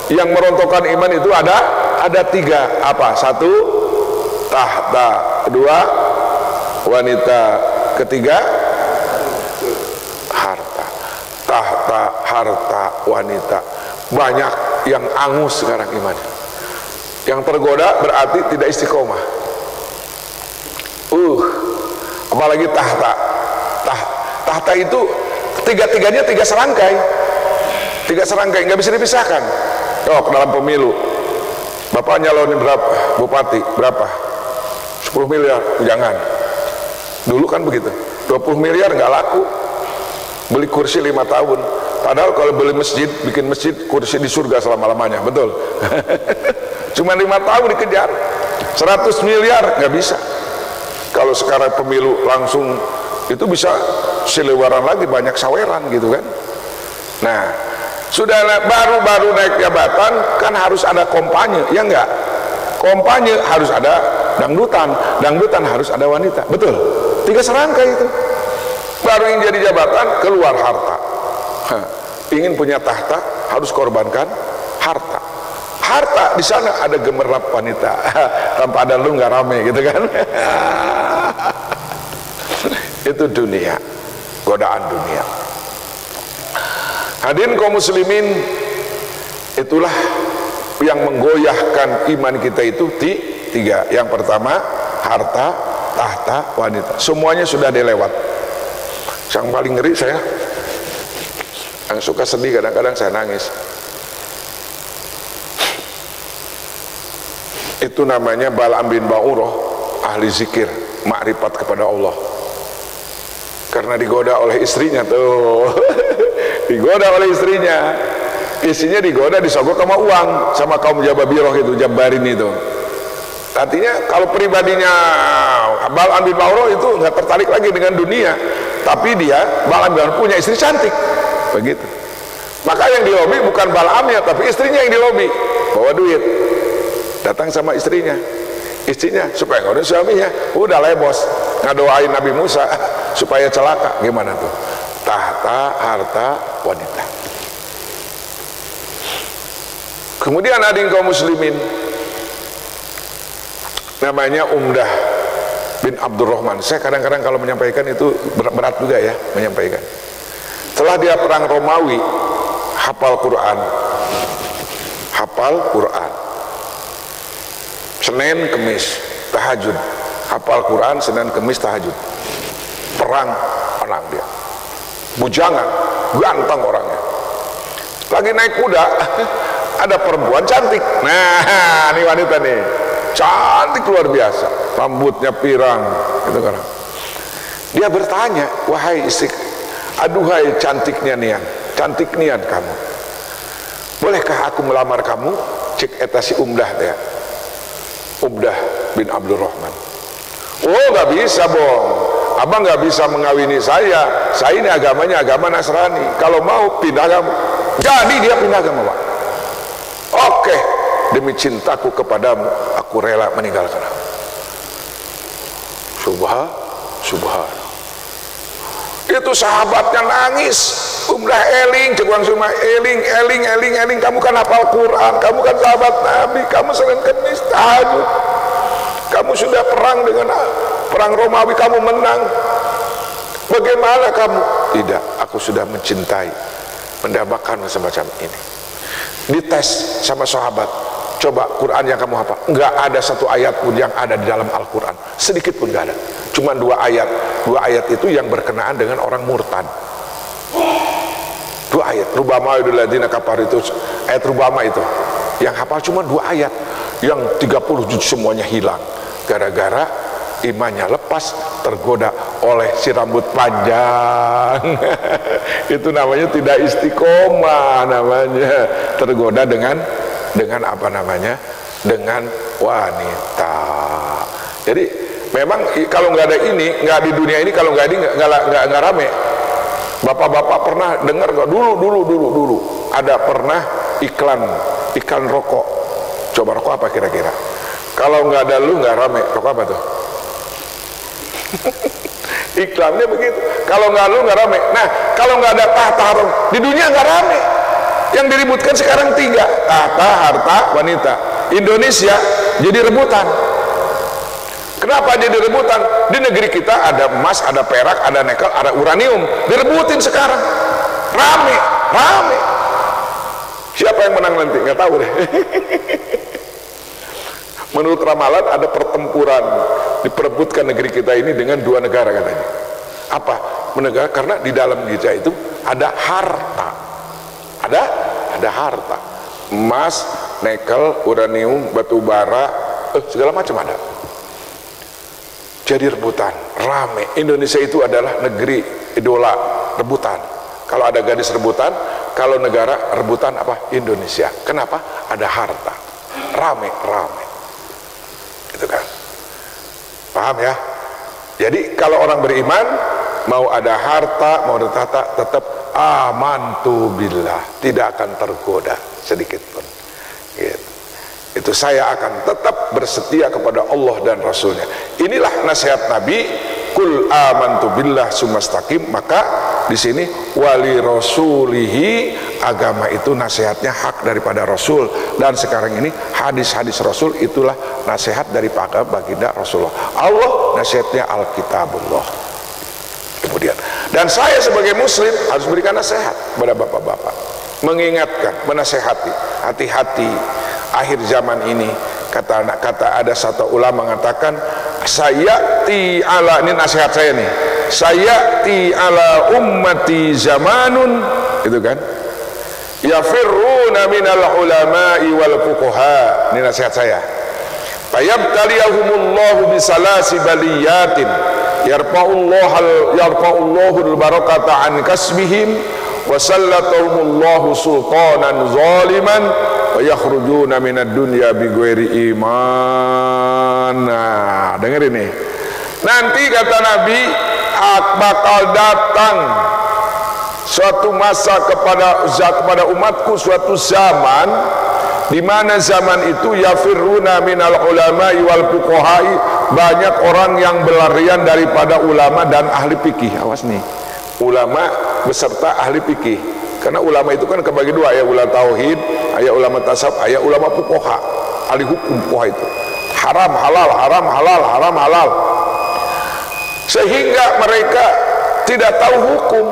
Yang merontokkan iman itu ada tiga. Apa? Satu, tahta. Kedua, wanita. Ketiga, harta. Tahta, harta, wanita. Banyak yang angus sekarang imannya. Yang tergoda berarti tidak istiqomah. Apalagi tahta. Tahta itu tiga-tiganya tiga serangkai, nggak bisa dipisahkan. Ke dalam pemilu, bapak nyalonin berapa, bupati berapa, 10 miliar, jangan. Dulu kan begitu, 20 miliar nggak laku, beli kursi 5 tahun. Padahal kalau beli masjid, bikin masjid, kursi di surga selama-lamanya, betul. Cuma 5 tahun dikejar, 100 miliar nggak bisa. Kalau sekarang pemilu langsung itu bisa seliweran lagi, banyak saweran gitu kan. Nah, sudah baru naik jabatan kan harus ada kampanye, ya enggak? Kampanye harus ada dangdutan harus ada wanita, betul? 3 serangkai itu. Baru yang jadi jabatan keluar harta. Ingin punya tahta harus korbankan harta. Harta di sana ada gemerlap wanita. Tanpa ada lu nggak rame gitu kan. Itu dunia, godaan dunia. Hadirin kaum muslimin, itulah yang menggoyahkan iman kita itu 3. Yang pertama harta, tahta, wanita. Semuanya sudah dilewat. Yang paling ngeri saya, yang suka sedih kadang-kadang saya nangis. Itu namanya Bal'am bin Ba'urah, ahli zikir, makrifat kepada Allah. Karena digoda oleh istrinya tuh. Digoda oleh istrinya. Istrinya digoda, disogok sama uang, sama kaum Jababiroh itu, Jabarin itu. Artinya kalau pribadinya Bal'am bin Ba'urah itu nggak tertarik lagi dengan dunia, tapi dia Bal'am bin Ba'urah punya istri cantik, begitu. Maka yang dilobi bukan Bal'amnya, tapi istrinya yang dilobi, bawa duit, datang sama istrinya supaya nggak ada suaminya, udah lebos ngadoain Nabi Musa supaya celaka. Gimana tuh? Tahta, harta, wanita. Kemudian ada yang kaum muslimin namanya Umdah bin Abdurrahman. Saya kadang-kadang kalau menyampaikan itu berat juga ya menyampaikan. Setelah dia perang Romawi, hafal Quran, Senin Kemis tahajud, hafal Quran Senin Kemis tahajud, perang menang dia, bujangan, ganteng orangnya, lagi naik kuda ada perempuan cantik. Nah, ini wanita nih, cantik luar biasa, rambutnya pirang gitu kan. Dia bertanya, wahai istri, aduhai cantik nian kamu, bolehkah aku melamar kamu? Cek etasi Umdah ya, Umdah bin Abdurrahman. Oh, nggak bisa bohong, abang nggak bisa mengawini saya ini agamanya agama Nasrani. Kalau mau pindah agama. Jadi dia pindah agama, Pak. Oke, demi cintaku kepadamu aku rela meninggalkan kamu. Subhan. Itu sahabatnya nangis. Umdah eling, cekuang semua eling, kamu kan hafal Quran, kamu kan sahabat Nabi, kamu Senin Kemis tahajud, kamu sudah perang dengan perang Romawi, kamu menang. Bagaimana kamu? Tidak, aku sudah mencintai, mendambakan semacam ini. Dites sama sahabat, coba Quran yang kamu hafal, enggak ada satu ayat pun yang ada di dalam Al-Quran, sedikit pun enggak ada. Cuma 2 ayat itu yang berkenaan dengan orang murtad. 2 ayat, rubama iduladzina kafar itu, ayat rubama itu yang hafal cuma 2 ayat, yang 30 juz semuanya hilang gara-gara imannya lepas, tergoda oleh si rambut panjang. Itu namanya tidak istiqomah, namanya tergoda dengan apa namanya, dengan wanita. Jadi memang kalau nggak ada ini, nggak di dunia ini, kalau nggak ini nggak rame. Bapak-bapak pernah dengar nggak dulu ada pernah iklan rokok. Coba rokok apa kira-kira? Kalau nggak ada lu nggak rame, rokok apa tuh? Iklannya begitu. Kalau nggak lu nggak rame. Nah, kalau nggak ada tahta harum di dunia nggak rame. Yang diributkan sekarang 3, tahta, harta, wanita. Indonesia jadi rebutan. Kenapa jadi rebutan? Di negeri kita ada emas, ada perak, ada nikel, ada uranium, direbutin sekarang. Rame. Siapa yang menang nanti? Nggak tahu deh. Menurut ramalan ada pertempuran, diperebutkan negeri kita ini dengan 2 negara katanya. Apa? Negara karena di dalam kita itu ada harta. Ada harta. Emas, nikel, uranium, batu bara, segala macam ada. Jadi rebutan, rame. Indonesia itu adalah negeri idola, rebutan. Kalau ada gadis rebutan, kalau negara rebutan apa? Indonesia. Kenapa? Ada harta. Rame. Gitu kan. Paham ya? Jadi kalau orang beriman, mau ada harta, mau ada tahta, tetap amantu billah, tidak akan tergoda sedikit pun. Gitu. Itu saya akan tetap bersetia kepada Allah dan Rasulnya. Inilah nasihat Nabi, kul amantu billah sumastaqim. Maka di sini wali rasulihi, agama itu nasihatnya hak daripada Rasul, dan sekarang ini hadis-hadis Rasul itulah nasihat daripada baginda Rasulullah. Allah nasihatnya Alkitabullah. Kemudian, dan saya sebagai muslim harus berikan nasihat kepada bapak-bapak, mengingatkan, menasehati, hati-hati akhir zaman ini. Kata ada satu ulama mengatakan, sayati ala, ini nasihat saya nih, sayati ala ummati zamanun, itu kan, yafirruna minal ulama'i wal fuqaha. Ini nasihat saya. Fayabtaliyahumullahu bisalasi baliyatin yarfa'ullahu al-barakata an kasbihim wa sallatahumullahu sultanan zaliman wa yakhrujuna minad dunya bighairi iman. Nah, dengerin nih. Nanti kata Nabi, bakal datang suatu masa kepada umatku, suatu zaman di mana zaman itu yafirruna minal ulama'i wal fuqaha'i, banyak orang yang berlarian daripada ulama dan ahli fikih. Awas nih, ulama beserta ahli fikih. Karena ulama itu kan kebagi dua, ya ulama tauhid, ayat ulama tasawuf, ayat ulama fuqaha, ahli hukum fuqaha itu. Haram halal, haram halal, haram halal. Sehingga mereka tidak tahu hukum,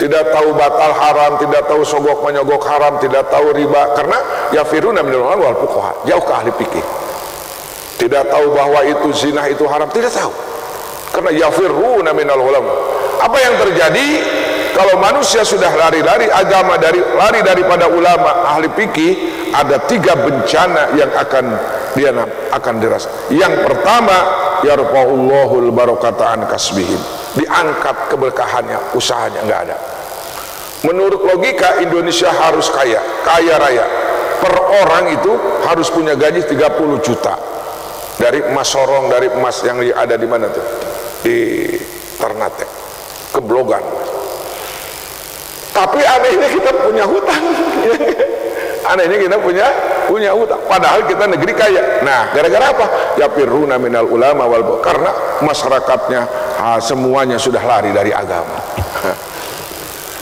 tidak tahu batal haram, tidak tahu sogok menyogok haram, tidak tahu riba, karena yafiruna minal ulama wal fuqaha, jauh ke ahli fikih. Tidak tahu bahwa itu zina itu haram, tidak tahu, karena yafiruna minal ulama. Apa yang terjadi kalau manusia sudah lari-lari agama, lari daripada ulama ahli fikih? Ada 3 bencana yang akan dirasa. Yang pertama, yarfa'ullahul barakata an kasbihim, diangkat keberkahannya, usahanya nggak ada. Menurut logika Indonesia harus kaya raya. Per orang itu harus punya gaji 30 juta dari emas sorong, dari emas yang ada di mana tuh, di Ternate, Keblogan. Tapi anehnya kita punya hutang. Anehnya kita punya hutang, padahal kita negeri kaya. Nah, gara-gara apa? Yafirruna minal ulama wal, karena masyarakatnya semuanya sudah lari dari agama.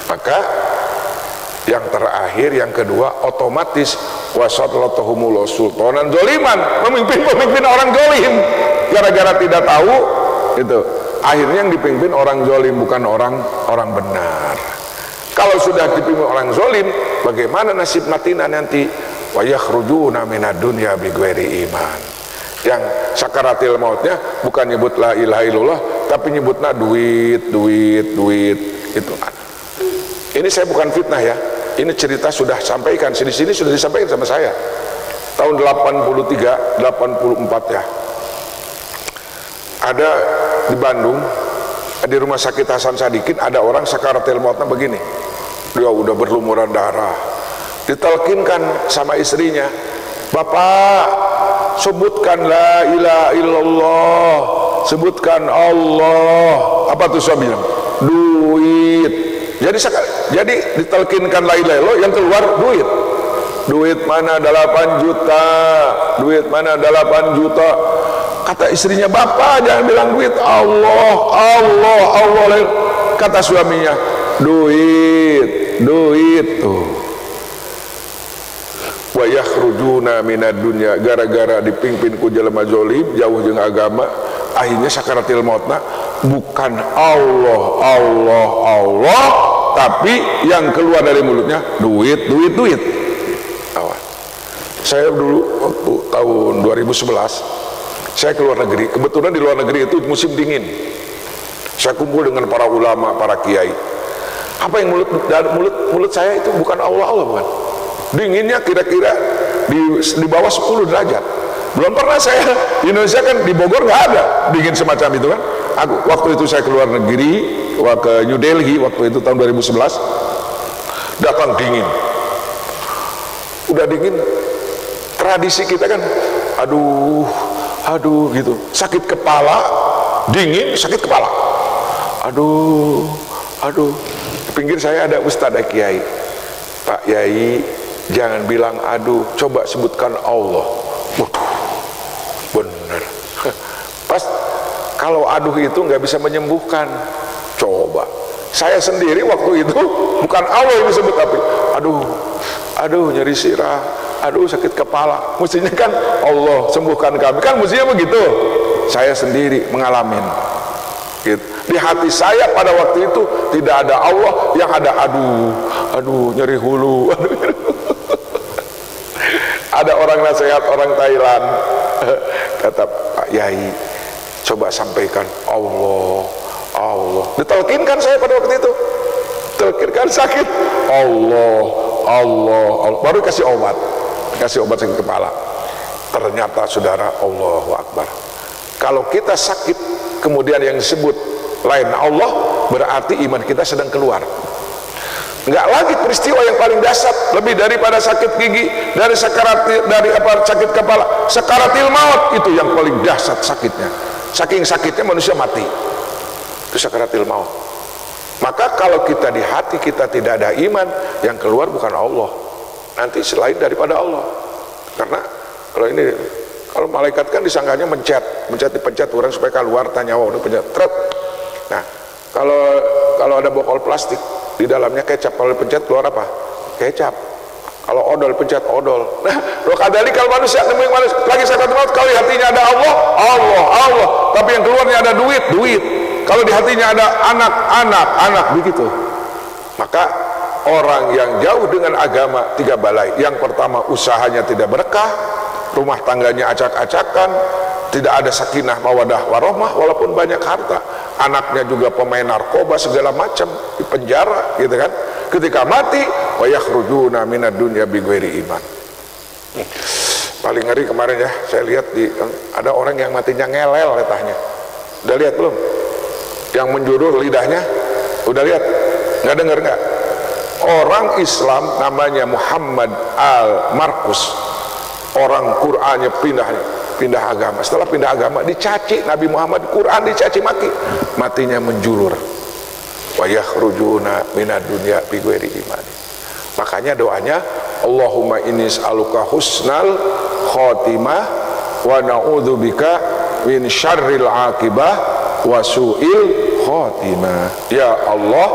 Maka yang terakhir, yang kedua, otomatis wasallatuhumullahu sultanan zaliman, memimpin orang zalim. Gara-gara tidak tahu itu, akhirnya yang dipimpin orang zalim, bukan orang benar. Kalau sudah dipimpin orang zalim, bagaimana nasib matina nanti? Wa yakhrujuna minad dunya bighairi iman. Yang sakaratil mautnya bukan nyebut la ilaha illallah, tapi nyebutnya duit. Itu. Ini saya bukan fitnah ya. Ini cerita sudah sampaikan, di sini sudah disampaikan sama saya. Tahun 83, 84 ya. Ada di Bandung, di rumah sakit Hasan Sadikin, ada orang sakaratil mautnya begini. Dia udah berlumuran darah. Ditalkinkan sama istrinya, "Bapak, sebutkan la ilaha illallah, sebutkan Allah." Apa tuh suaminya? Duit. Jadi ditalkinkan la ilaha illallah, yang keluar duit. Duit mana 8 juta, duit mana 8 juta. Kata istrinya, "Bapak jangan bilang duit, Allah. Kata suaminya, duit tuh. Wa yakhrujuna minad dunya, gara-gara dipimpin ku jelema zalim, jauh jeung agama, akhirnya sakaratil mautna bukan Allah, tapi yang keluar dari mulutnya duit. Awas. Saya dulu waktu tahun 2011 saya keluar negeri, kebetulan di luar negeri itu musim dingin. Saya kumpul dengan para ulama, para kiai. Apa yang mulut saya itu bukan Allah, bukan. Dinginnya kira-kira di bawah 10 derajat. Belum pernah saya di Indonesia, kan di Bogor nggak ada dingin semacam itu kan. Waktu itu saya keluar negeri, ke New Delhi waktu itu tahun 2011, datang dingin. Udah dingin, tradisi kita kan, aduh gitu, sakit kepala, dingin, sakit kepala. Aduh, di pinggir saya ada ustadz, ada kiai. Pak Yai, jangan bilang aduh, coba sebutkan Allah. Waduh, bener. Pas kalau aduh itu nggak bisa menyembuhkan. Coba saya sendiri waktu itu bukan Allah yang disebut, tapi aduh nyeri sirah, aduh sakit kepala, mestinya kan Allah sembuhkan kami, kan mestinya begitu. Saya sendiri mengalami gitu. Di hati saya pada waktu itu tidak ada Allah, yang ada aduh nyeri hulu, Ada orang nasihat orang Thailand, kata Pak Yai, coba sampaikan Allah. Ditelkinkan saya pada waktu itu, telkinkan sakit, Allah, baru kasih obat sakit kepala. Ternyata saudara, Allahu Akbar, kalau kita sakit kemudian yang disebut lain Allah, berarti iman kita sedang keluar. Enggak lagi peristiwa yang paling dahsyat, lebih daripada sakit gigi, sakit kepala, sakaratil maut, itu yang paling dahsyat sakitnya. Saking sakitnya manusia mati, itu sakaratil maut. Maka kalau kita di hati kita tidak ada iman, yang keluar bukan Allah, nanti selain daripada Allah. Karena kalau malaikat kan disangkanya dipencet orang supaya keluar, tanya ini pencet, tret. Nah, kalau ada botol plastik di dalamnya kecap, kalau dipencet keluar apa? Kecap. Kalau odol pencet odol. Nah, rokadali kalau manusia nemuin manusia lagi sakaratul maut, kalau di hatinya ada Allah, tapi yang keluarnya ada duit. Kalau di hatinya ada anak, begitu. Maka orang yang jauh dengan agama tiga balai. Yang pertama, usahanya tidak berkah, rumah tangganya acak-acakan, tidak ada sakinah mawadah warohmah walaupun banyak harta. Anaknya juga pemain narkoba segala macam, di penjara, gitu kan. Ketika mati, wa yakhrujuna minad dunya bighairi iman. Paling ngeri kemarin ya, saya lihat ada orang yang matinya ngelel letahnya. Udah lihat belum? Yang menjulur lidahnya, udah lihat? Nggak dengar nggak? Orang Islam namanya Muhammad Al-Markus, orang Qur'annya pindah agama. Setelah pindah agama dicaci Nabi Muhammad, Quran dicaci maki, matinya menjulur. Wa yakhrujuna minad dunya bighairi iman. Makanya doanya, Allahumma inni as'aluka husnal khotimah wa na'udzubika min syarril aqibah wa su'il khotimah. Ya Allah,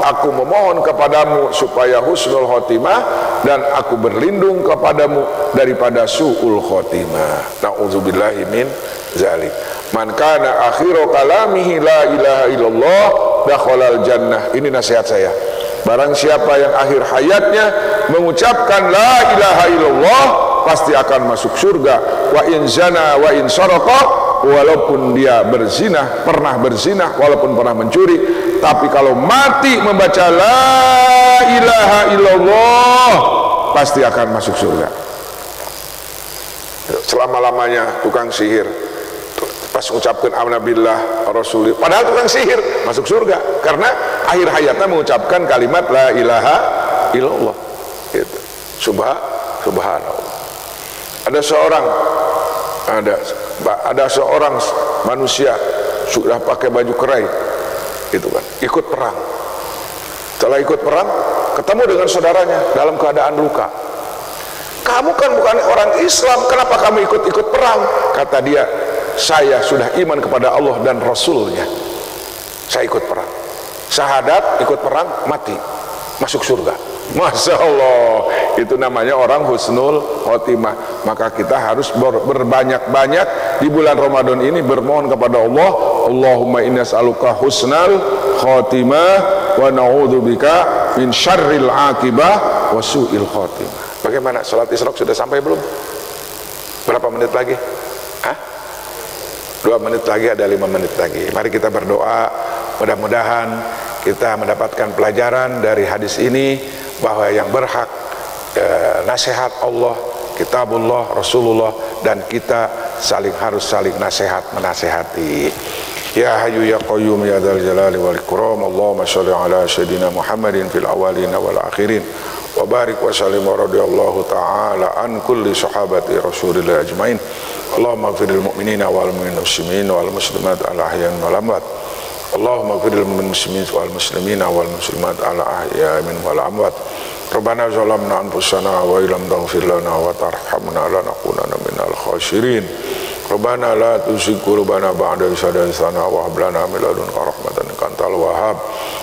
aku memohon kepadamu supaya husnul khotimah, dan aku berlindung kepadamu daripada su'ul khotimah. Na'udzubillahi min zalik. Man kana akhiru kalamihi la ilaha illallah dakhalal jannah. Ini nasihat saya. Barang siapa yang akhir hayatnya mengucapkan la ilaha illallah, pasti akan masuk surga. Wa in zana wa in saraqa, walaupun dia berzina, pernah berzina, walaupun pernah mencuri, tapi kalau mati membaca la ilaha illallah, pasti akan masuk surga. Selama-lamanya tukang sihir pas ucapkan amnabillah rasulillah, padahal tukang sihir masuk surga karena akhir hayatnya mengucapkan kalimat la ilaha illallah gitu. Subhanallah. Ada seorang manusia sudah pakai baju kerai gitu kan, ikut perang. Setelah ikut perang ketemu dengan saudaranya dalam keadaan luka. Kamu kan bukan orang Islam, kenapa kamu ikut perang? Kata dia, saya sudah iman kepada Allah dan Rasulnya, saya ikut perang, syahadat, ikut perang, mati, masuk surga. Masya Allah, itu namanya orang husnul khotimah. Maka kita harus berbanyak-banyak di bulan Ramadan ini bermohon kepada Allah, Allahumma inna as'aluka husnal khotimah wa na'udzubika min syarril aqibah wa su'il khotimah. Bagaimana, sholat isyraq sudah sampai belum? Berapa menit lagi? 2 menit lagi, ada 5 menit lagi. Mari kita berdoa, mudah-mudahan kita mendapatkan pelajaran dari hadis ini, bahwa yang berhak nasihat Allah, kitabullah, Rasulullah, dan kita harus saling nasihat menasehati. Ya Hayyu Ya Qayyum Ya Dzal Jalali wal Ikram. Allahumma shalli ala sayyidina Muhammadin fil awwalin wal akhirin wa barik wa sallim wa radhiyallahu ta'ala an kulli sahabati Rasulillah ajmain. Allahumma ighfir lil mu'minina wal muslimin wal muslimat al ahya'i wal amwat. Allahumma ighfir lil muslimin wal muslimina wal muslimat al ahya'i wal amwat. Rabbana zalamna anfusana wa illam taghfir lana wa tarhamna lanakunanna minal khasirin. Rabbana la tuzigh qulubana ba'da idh hadaytana wa hab lana min ladunka rahmatan innaka antal wahhab.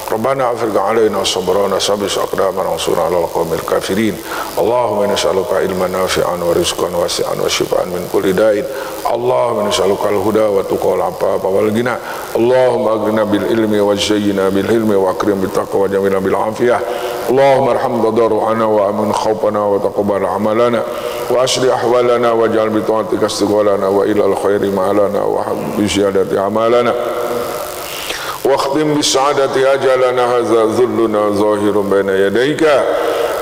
Rabbana afrigh 'alaina sabran wa sabbit aqdamana wansurna 'alal qaumil kafirin. Allahumma nas'aluka ilman nafi'an wa rizqan wasi'an wa shifaan min kulli da'in. Allahumma nas'aluka al-huda wa tuqa wal 'afafa wal ghina. Allahumma aghnina bil ilmi wa zayyina bil hilmi wa akrim bit taqwa wa jamilna bil 'afiyah. Allahumma arham tadarru'ana wa amin khawfana wa taqabbal amalana wa asli ahwalana wa ja'al bi ta'atika istiqbalana wa ilal khairi ma'alana wa habbi ziyadati amalana wa khtim bi sa'adati ajalana hadza dhulluna zahirun baina yadayka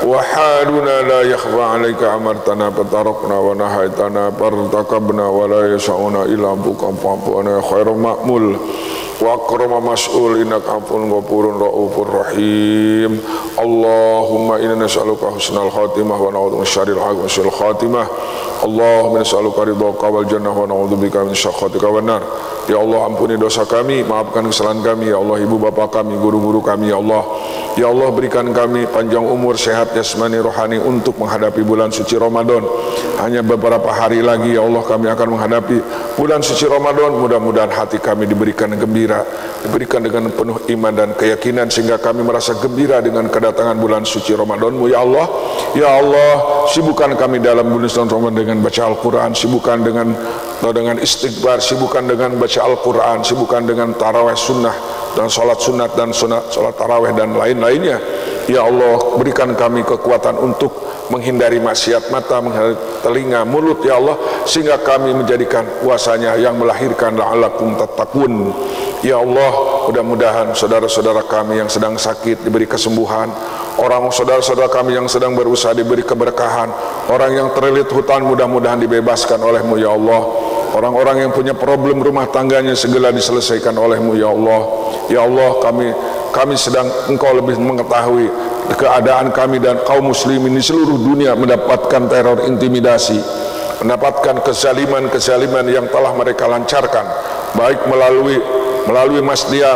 wa haluna la yakhfa 'alaika amartana fatarakna wa nahaitana fartakabna wa la yasha'una illa buka fa'ana khairum ma'mul wa akrama mas'ul innaka afun ghafurun raufur rahim. Allahumma inna nas'aluka husnal khatimah wa na'udzu min syarril khatimah. Allahumma nas'aluka ridhaka wal jannah wa na'udzubika min sakhatika wan nar. Ya Allah, ampuni dosa kami, maafkan kesalahan kami ya Allah, ibu bapak kami, guru-guru kami ya Allah. Ya Allah, berikan kami panjang umur, sehat jasmani rohani untuk menghadapi bulan suci Ramadan. Hanya beberapa hari lagi ya Allah kami akan menghadapi bulan suci Ramadan. Mudah-mudahan hati kami diberikan gembira, diberikan dengan penuh iman dan keyakinan sehingga kami merasa gembira dengan kedatangan bulan suci Ramadan-Mu ya Allah. Ya Allah, sibukkan kami dalam bulan Ramadan dengan baca Al-Quran, sibukkan dengan istighfar, sibukkan dengan baca Al-Quran, sibukkan dengan tarawih sunnah dan sholat sunat dan sholat tarawih dan lain-lainnya. Ya Allah, berikan kami kekuatan untuk menghindari maksiat mata, menghindari telinga, mulut ya Allah, sehingga kami menjadikan puasanya yang melahirkan la'allakum tattaqun. Ya Allah, mudah-mudahan saudara-saudara kami yang sedang sakit diberi kesembuhan, orang saudara-saudara kami yang sedang berusaha diberi keberkahan, orang yang terlilit hutang mudah-mudahan dibebaskan oleh-Mu ya Allah, orang-orang yang punya problem rumah tangganya segera diselesaikan oleh-Mu ya Allah. Ya Allah, kami sedang Engkau lebih mengetahui keadaan kami dan kaum muslimin di seluruh dunia mendapatkan teror intimidasi, mendapatkan kezaliman yang telah mereka lancarkan, baik melalui masdia,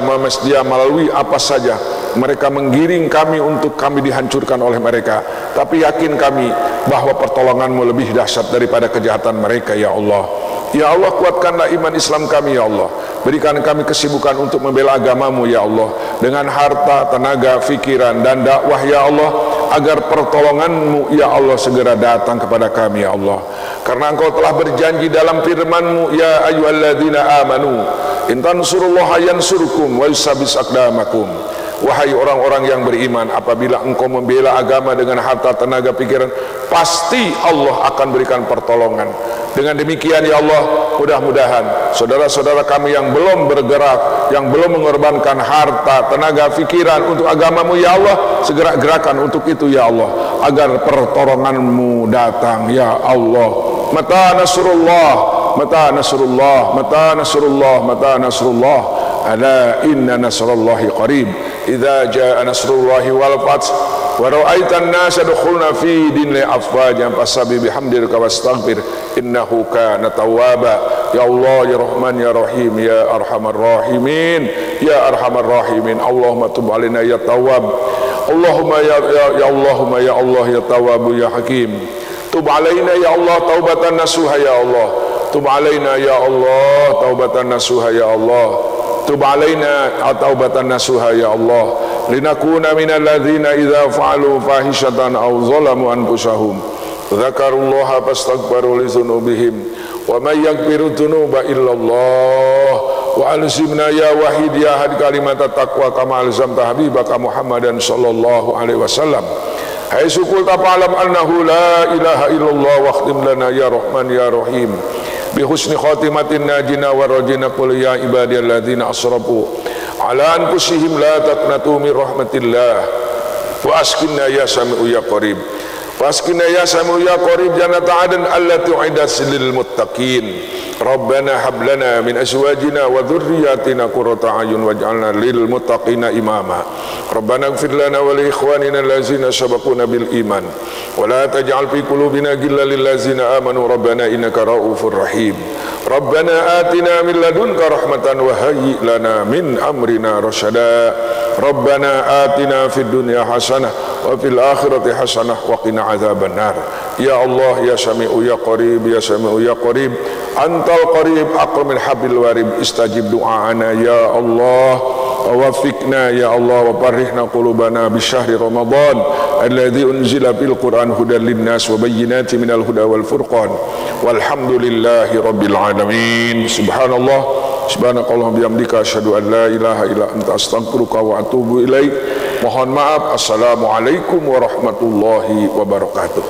melalui apa saja. Mereka menggiring kami untuk kami dihancurkan oleh mereka, tapi yakin kami bahwa pertolongan-Mu lebih dahsyat daripada kejahatan mereka ya Allah. Ya Allah, kuatkanlah iman Islam kami ya Allah, berikan kami kesibukan untuk membela agama-Mu ya Allah, dengan harta, tenaga, fikiran dan dakwah ya Allah, agar pertolongan-Mu ya Allah segera datang kepada kami ya Allah. Karena Engkau telah berjanji dalam firman-Mu, ya ayyuhalladzina amanu in tansurullaha yansurkum wa yusabbit aqdamakum. Wahai orang-orang yang beriman, apabila engkau membela agama dengan harta, tenaga, pikiran, pasti Allah akan berikan pertolongan. Dengan demikian ya Allah, mudah-mudahan saudara-saudara kami yang belum bergerak, yang belum mengorbankan harta, tenaga, pikiran untuk agama-Mu ya Allah, segera gerakan untuk itu ya Allah, agar pertolongan-Mu datang ya Allah. Mata nasrullah, mata nasrullah, mata nasrullah, mata nasrullah. Ala inna nasrullahi qarib. Idza jaa nasrullahi wal fath wa ra'aitan nasa yadkhuluna fi dinillahi afwajan fasabbih bihamdika wastaghfir innahu kana tawwaba. Ya Allah, ya Rahman, ya Rahim, ya Arhamar Rahimin, ya Arhamar Rahimin. Allahumma tub alaina ya Tawwab. Allahumma ya Allahumma ya Allah ya Tawwab ya Hakim. Tub alaina ya Allah taubatan nasuha ya Allah. Tub alaina ya Allah taubatan nasuha ya Allah. Tub alaina taubatan nasuha ya Allah, linakuna minal ladzina idza fa'alu fahishatan aw zalamu anfusahum dzakarullaha fastaghfiru li dzunubihim wa may yaghfiru dzunuba illallah wa alzimna ya wahid ya had kalimat taqwa kama alzamta habibaka Muhammadan sallallahu alaihi wasallam. Hai sukul ta'alam annahu la ilaha illallah wa khtim lana ya Rahman ya Rahim bi husni khatimatin najina wa rajina qul ya ibadiyalladzina asrafu ala anfusihim la taqnatu min rahmatillah wa askinna ya sami'u ya qarib. Waskina ya sami'u ya qarib jannata adn allati u'iddat lil muttaqin. Rabbana hab lana min azwajina wa dhurriyyatina qurrata a'yun waj'alna lil muttaqina imama. Rabbana ighfir lana wa li ikhwanina allazina sabaquna bil iman wa la taj'al fi qulubina ghillan lil ladzina amanu rabbana innaka ra'ufur rahim. Rabbana atina min ladunka rahmatan wa hayyi lana min amrina rasyada. Rabbana atina fid dunya hasanah wa fil akhirati hasanah wa qina adzabannar. Ya Allah ya Sami'u ya Qarib ya Sami'u ya Qarib antal qarib aqramil habil warib istajib du'ana ya Allah wafiqna ya Allah wa parihna qulubana bi syahri Ramadan alladzi unzila fil Qur'an hudan linnas wa bayyinatin minal huda wal furqan walhamdulillahi rabbil alamin. Subhanallah subhanakallahumma bihamdika asyhadu an la ilaha illa anta astaghfiruka wa atubu ilaik. Mohon maaf. Assalamualaikum warahmatullahi wabarakatuh.